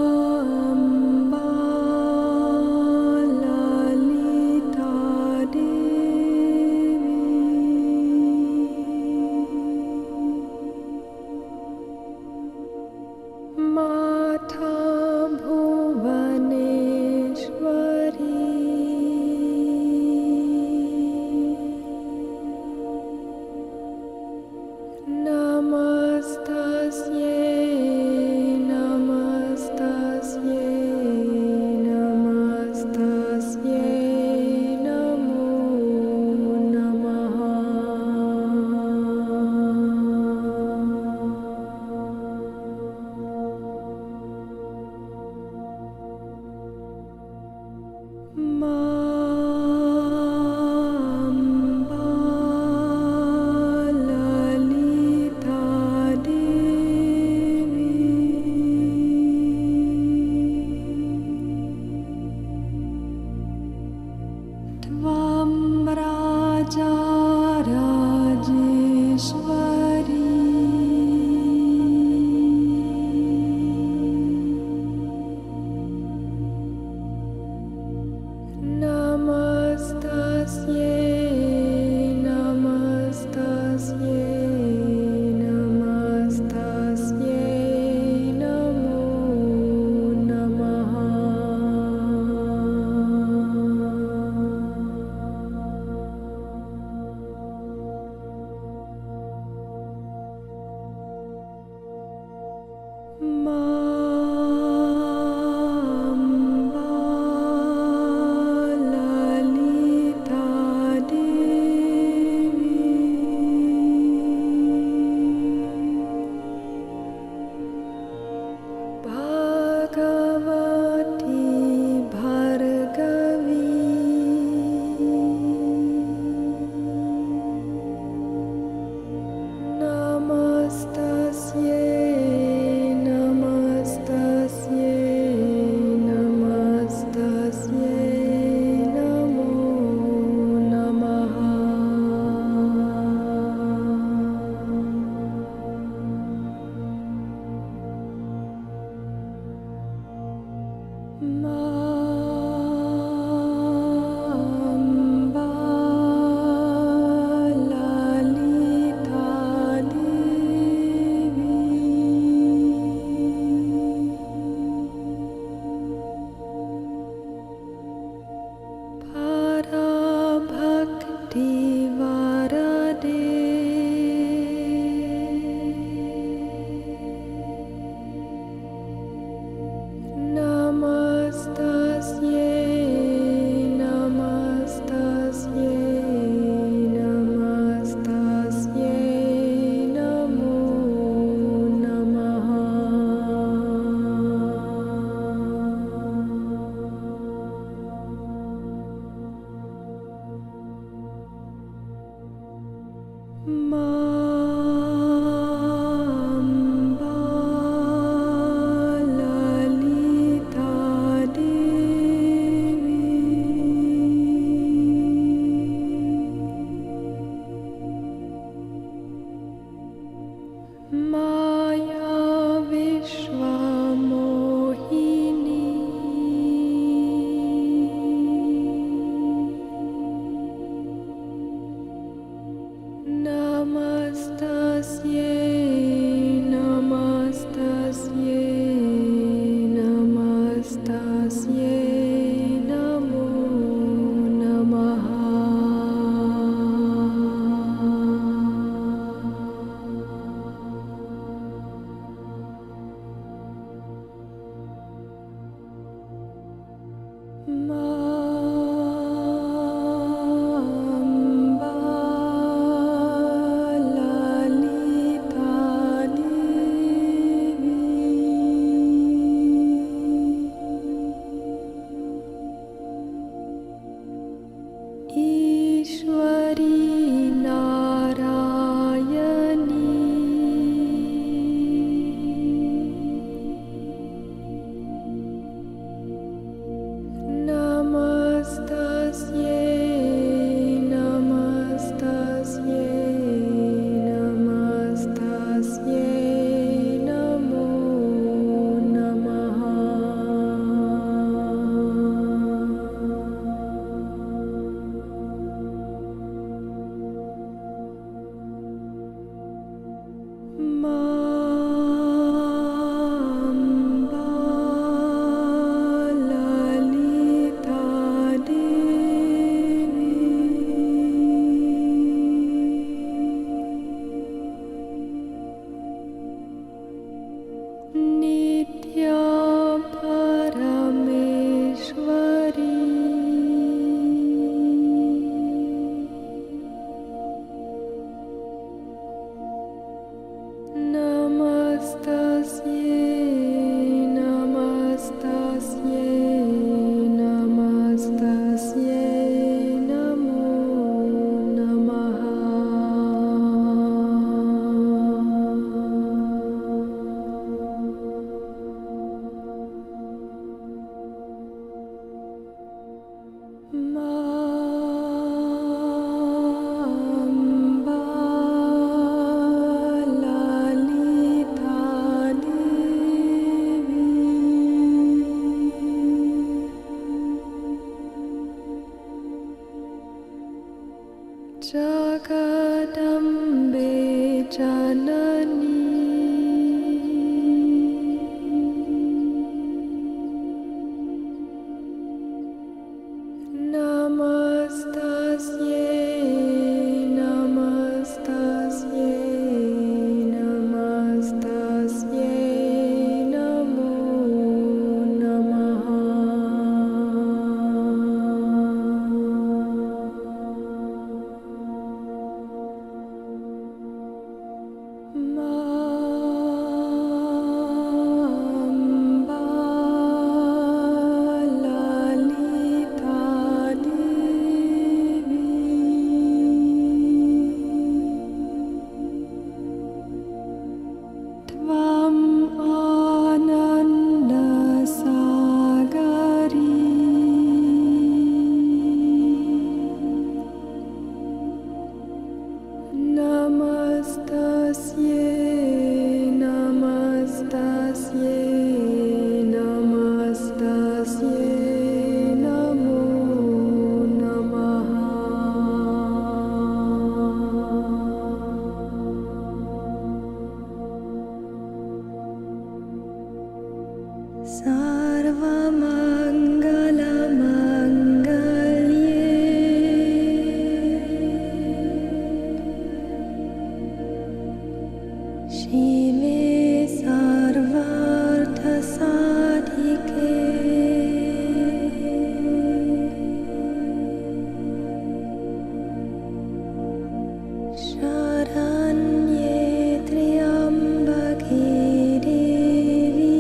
mamba Lalita Devi माता भुवनेश्वरी नमस्तस्यै नमस्तस्यै नमस्तस्यै नमो नमः माम्बा ललिता देवी त्वं राजा राजेश्वरी नमस्तस्यै नमस्तस्यै नमस्तस्यै नमो नमः माम्बा ललिता देवी भगवती भार्गवी नमस्तस्यै नमस्तस्यै नमस्तस्यै नमो नमः माम्बा ललिता देवी पराभक्ति वरदे नमस्तस्यै Sarvamangala-mangalye Shive Sarvartha-sadhike Sharanye Triambake Devi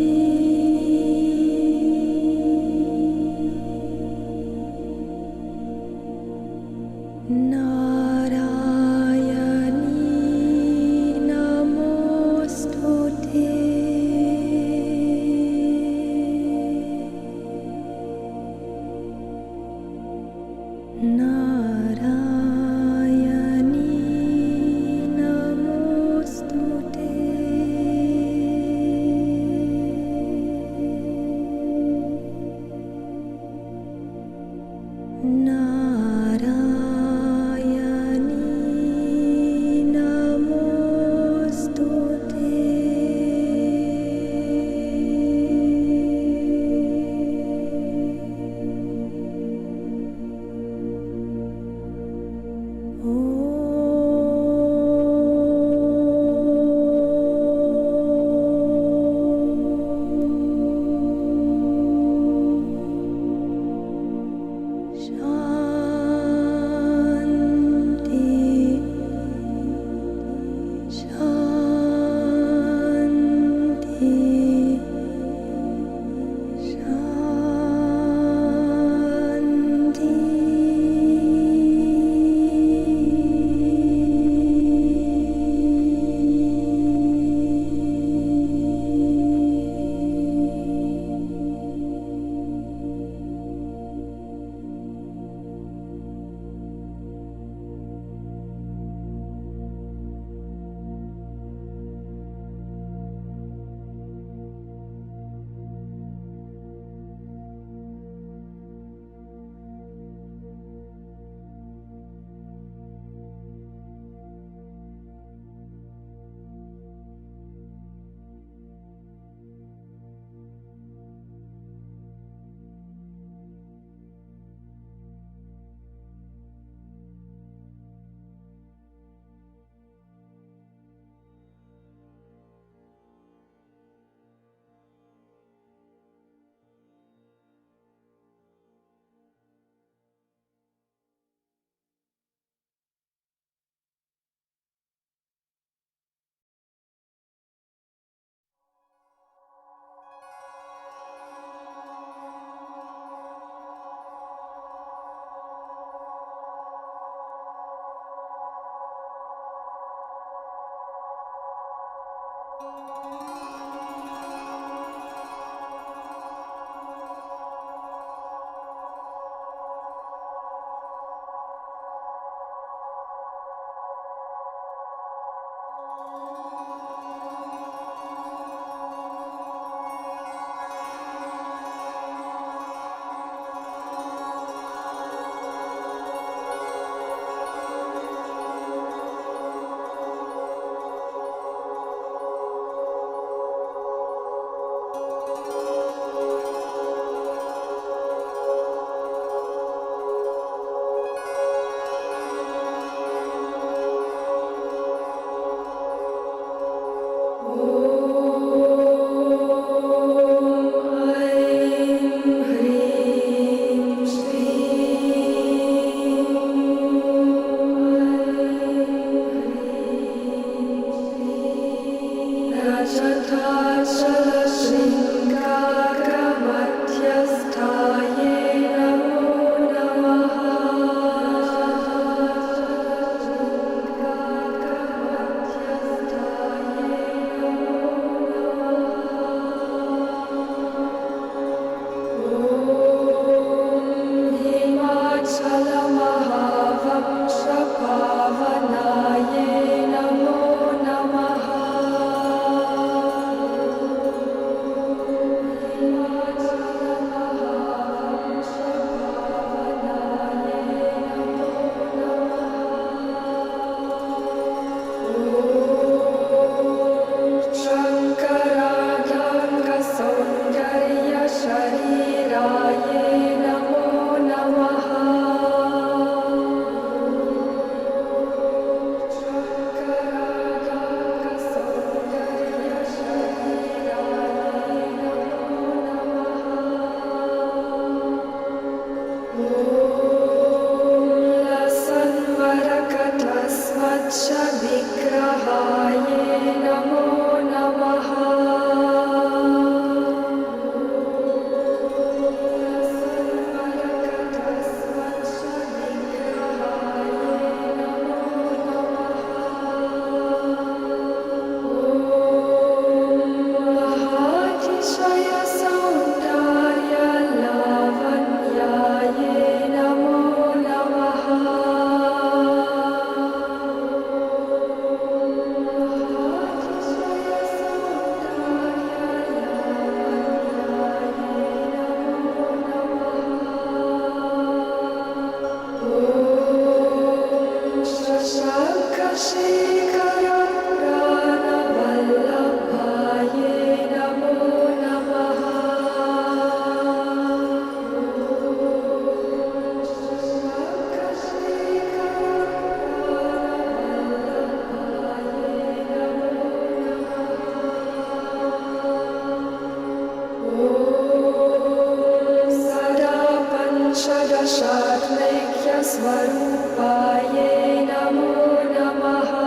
Vajradashadmekhyasvarupaye Namo Namaha.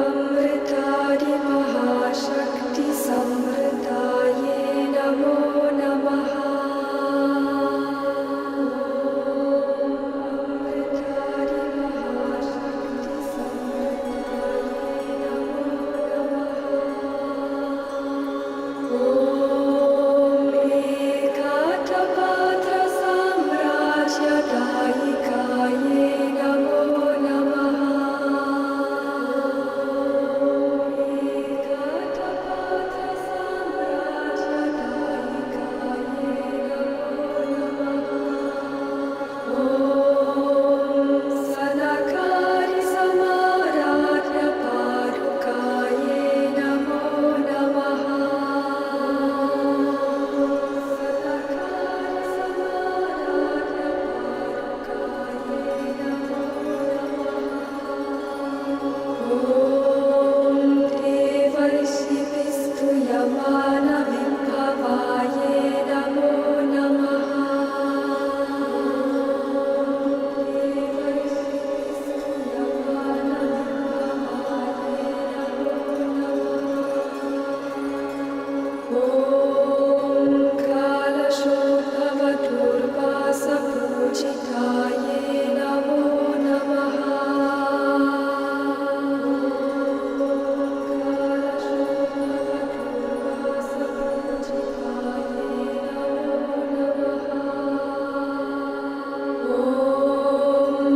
अमृतादि महाशक्ति समृताये नमो नमः। अमृतादि महाशक्ति समृताये नमो नमः। एकातपात्र साम्राज्यदायिकाये नमो नमः। एकातपात्र साम्राज्यदायिकाये नमो नमः। सनकारि समाराध्य पारुकाये नमो नमः। सनकारि समाराध्य पारुकाये नमो नमः। देवर्षिभिस्तूयमानविभवाये नमो नमः। कालशोभवदुर्वासपूजिताये नमो नमः।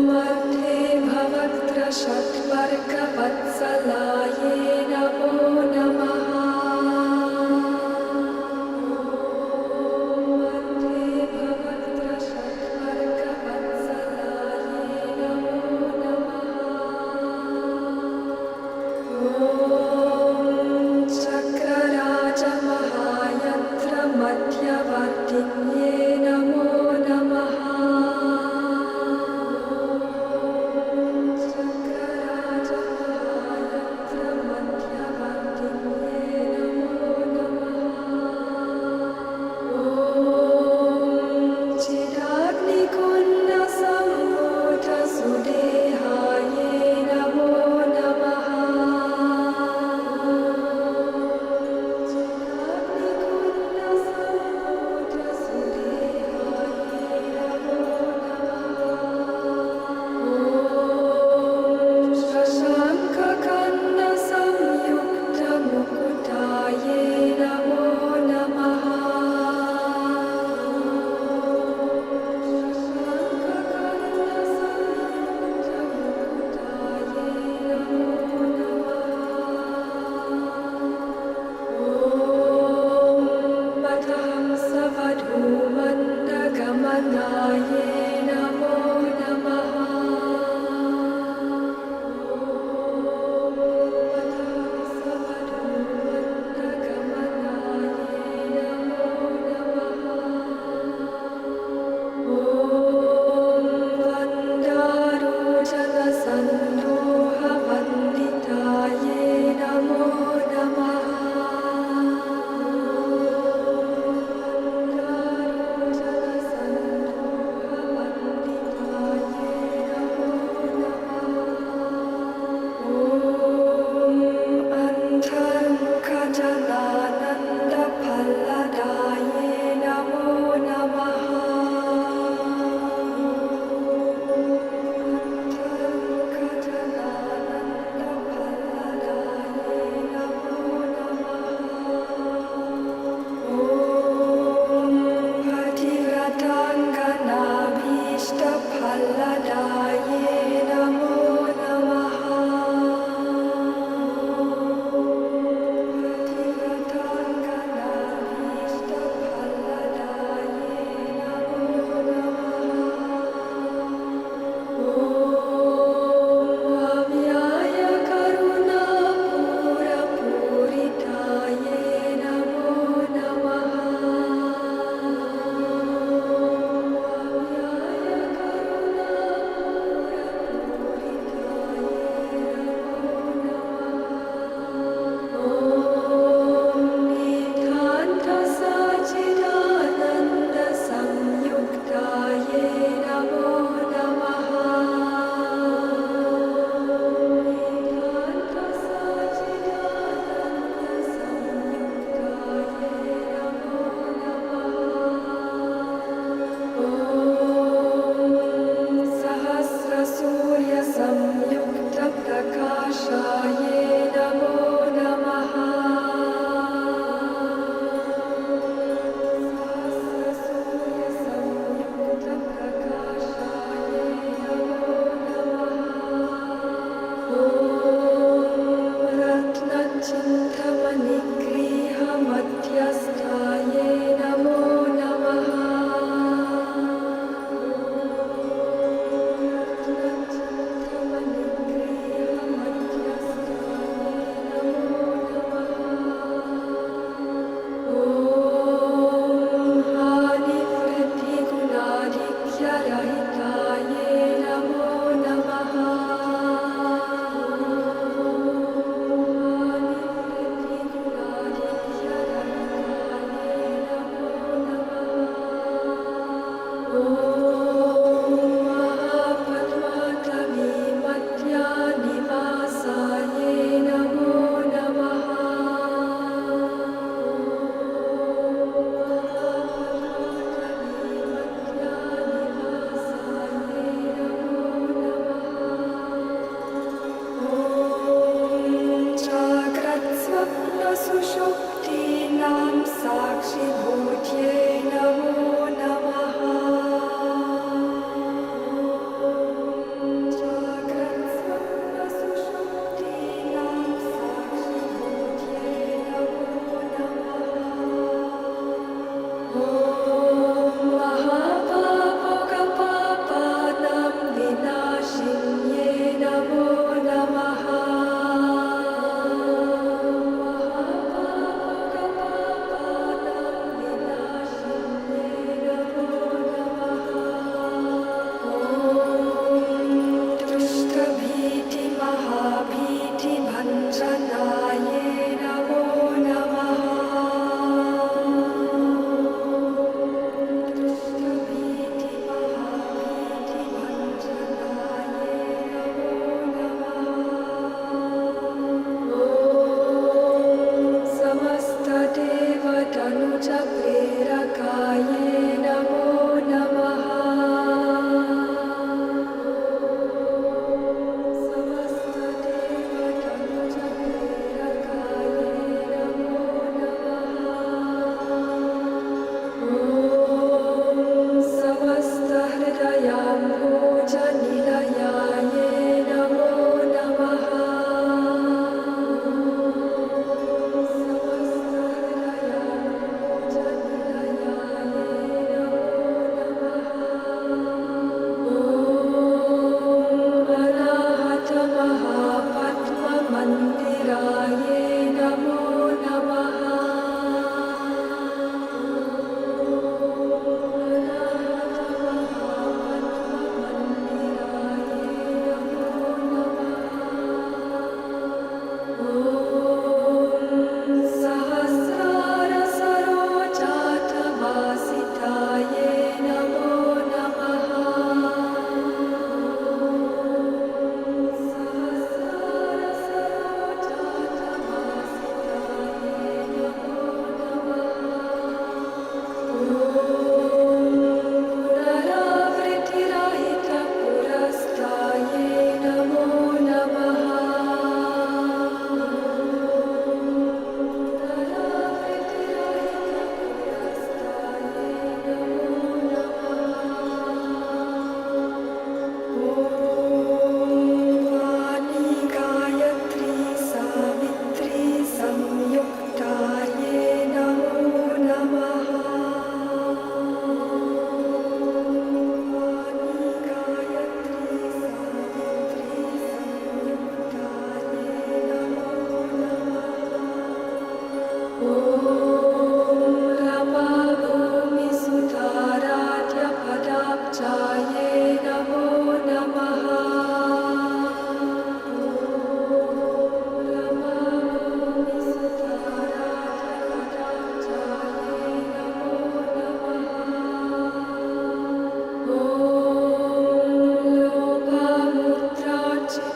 मध्ये भवत्रषट्वर्गवत्सलाये नमो नमः। मध्ये भवत्रषट्वर्गवत्सलाये नमो नमः। चक्रराजमहायन्त्रमध्यवर्तिन्ये नमो नमः। चक्रराजमहायन्त्रमध्यवर्तिन्ये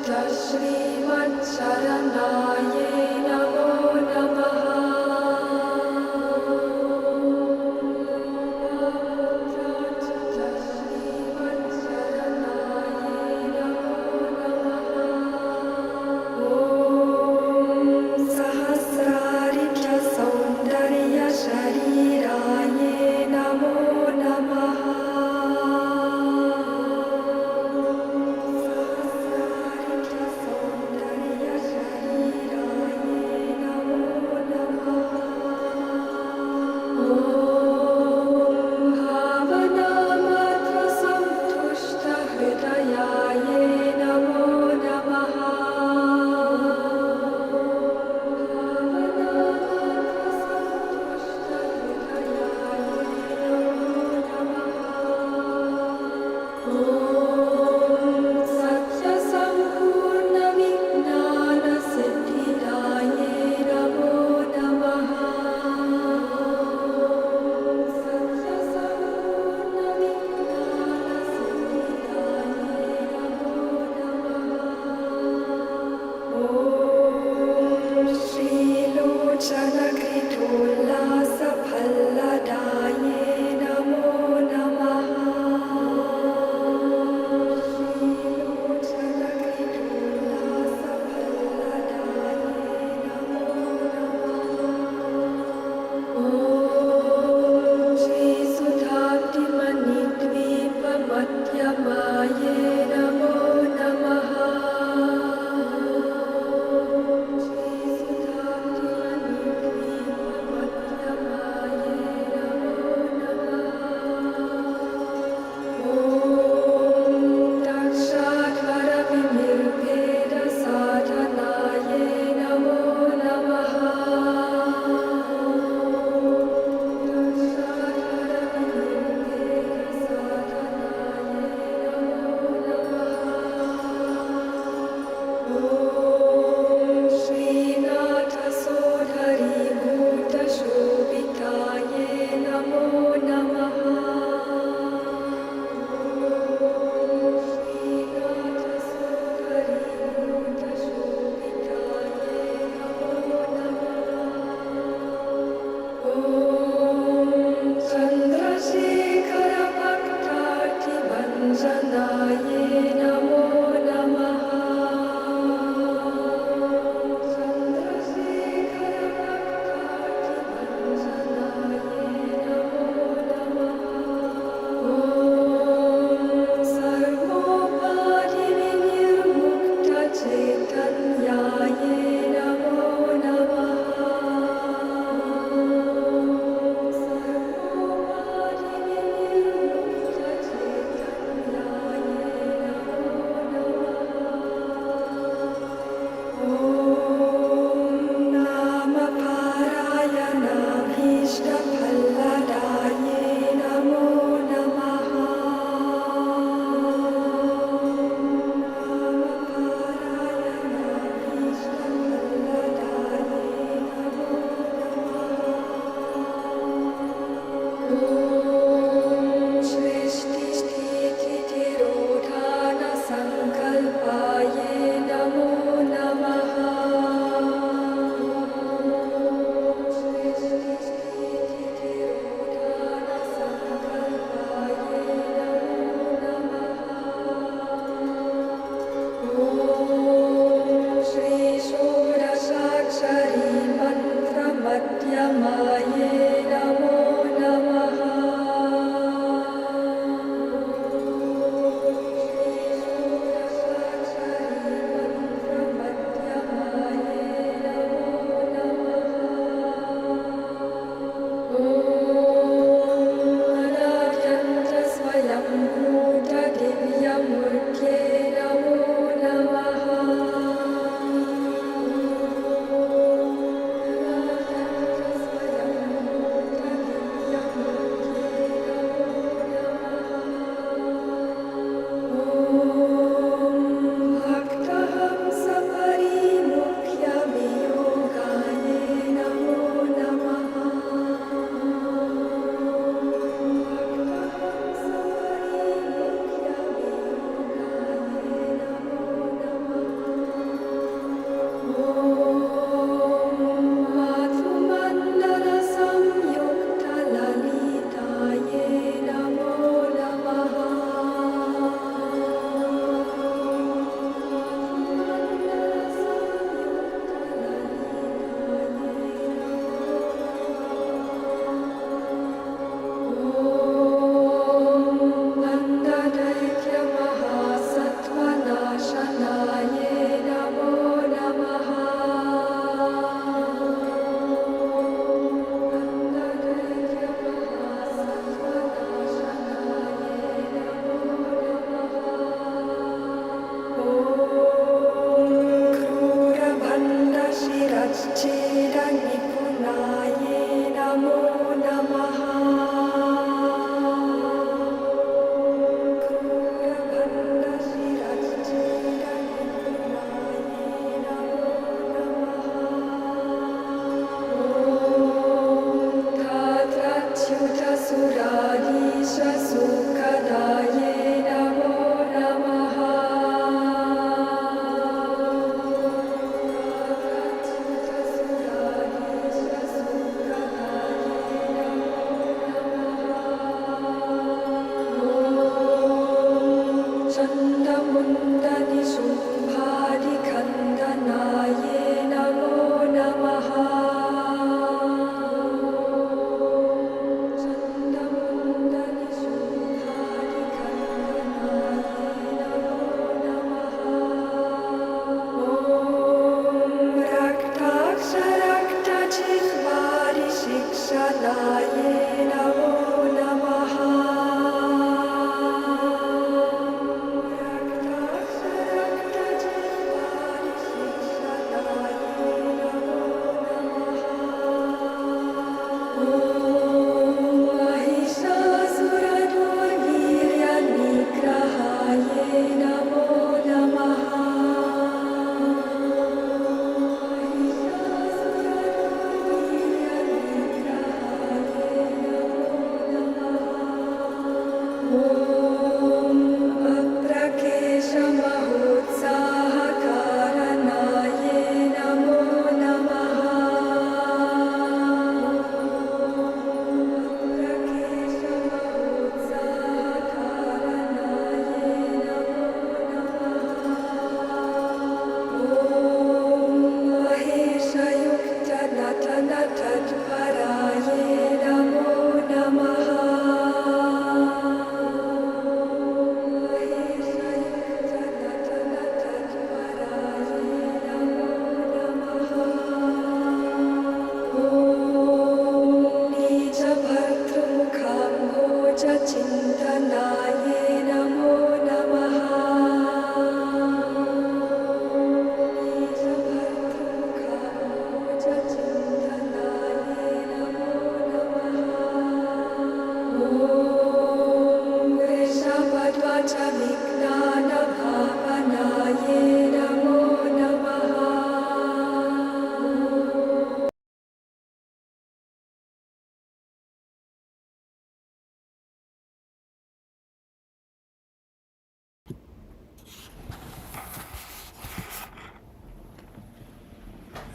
श्रीमच्छरणायै नमो नमः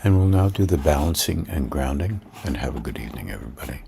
And we'll now do the balancing and grounding, and have a good evening, everybody.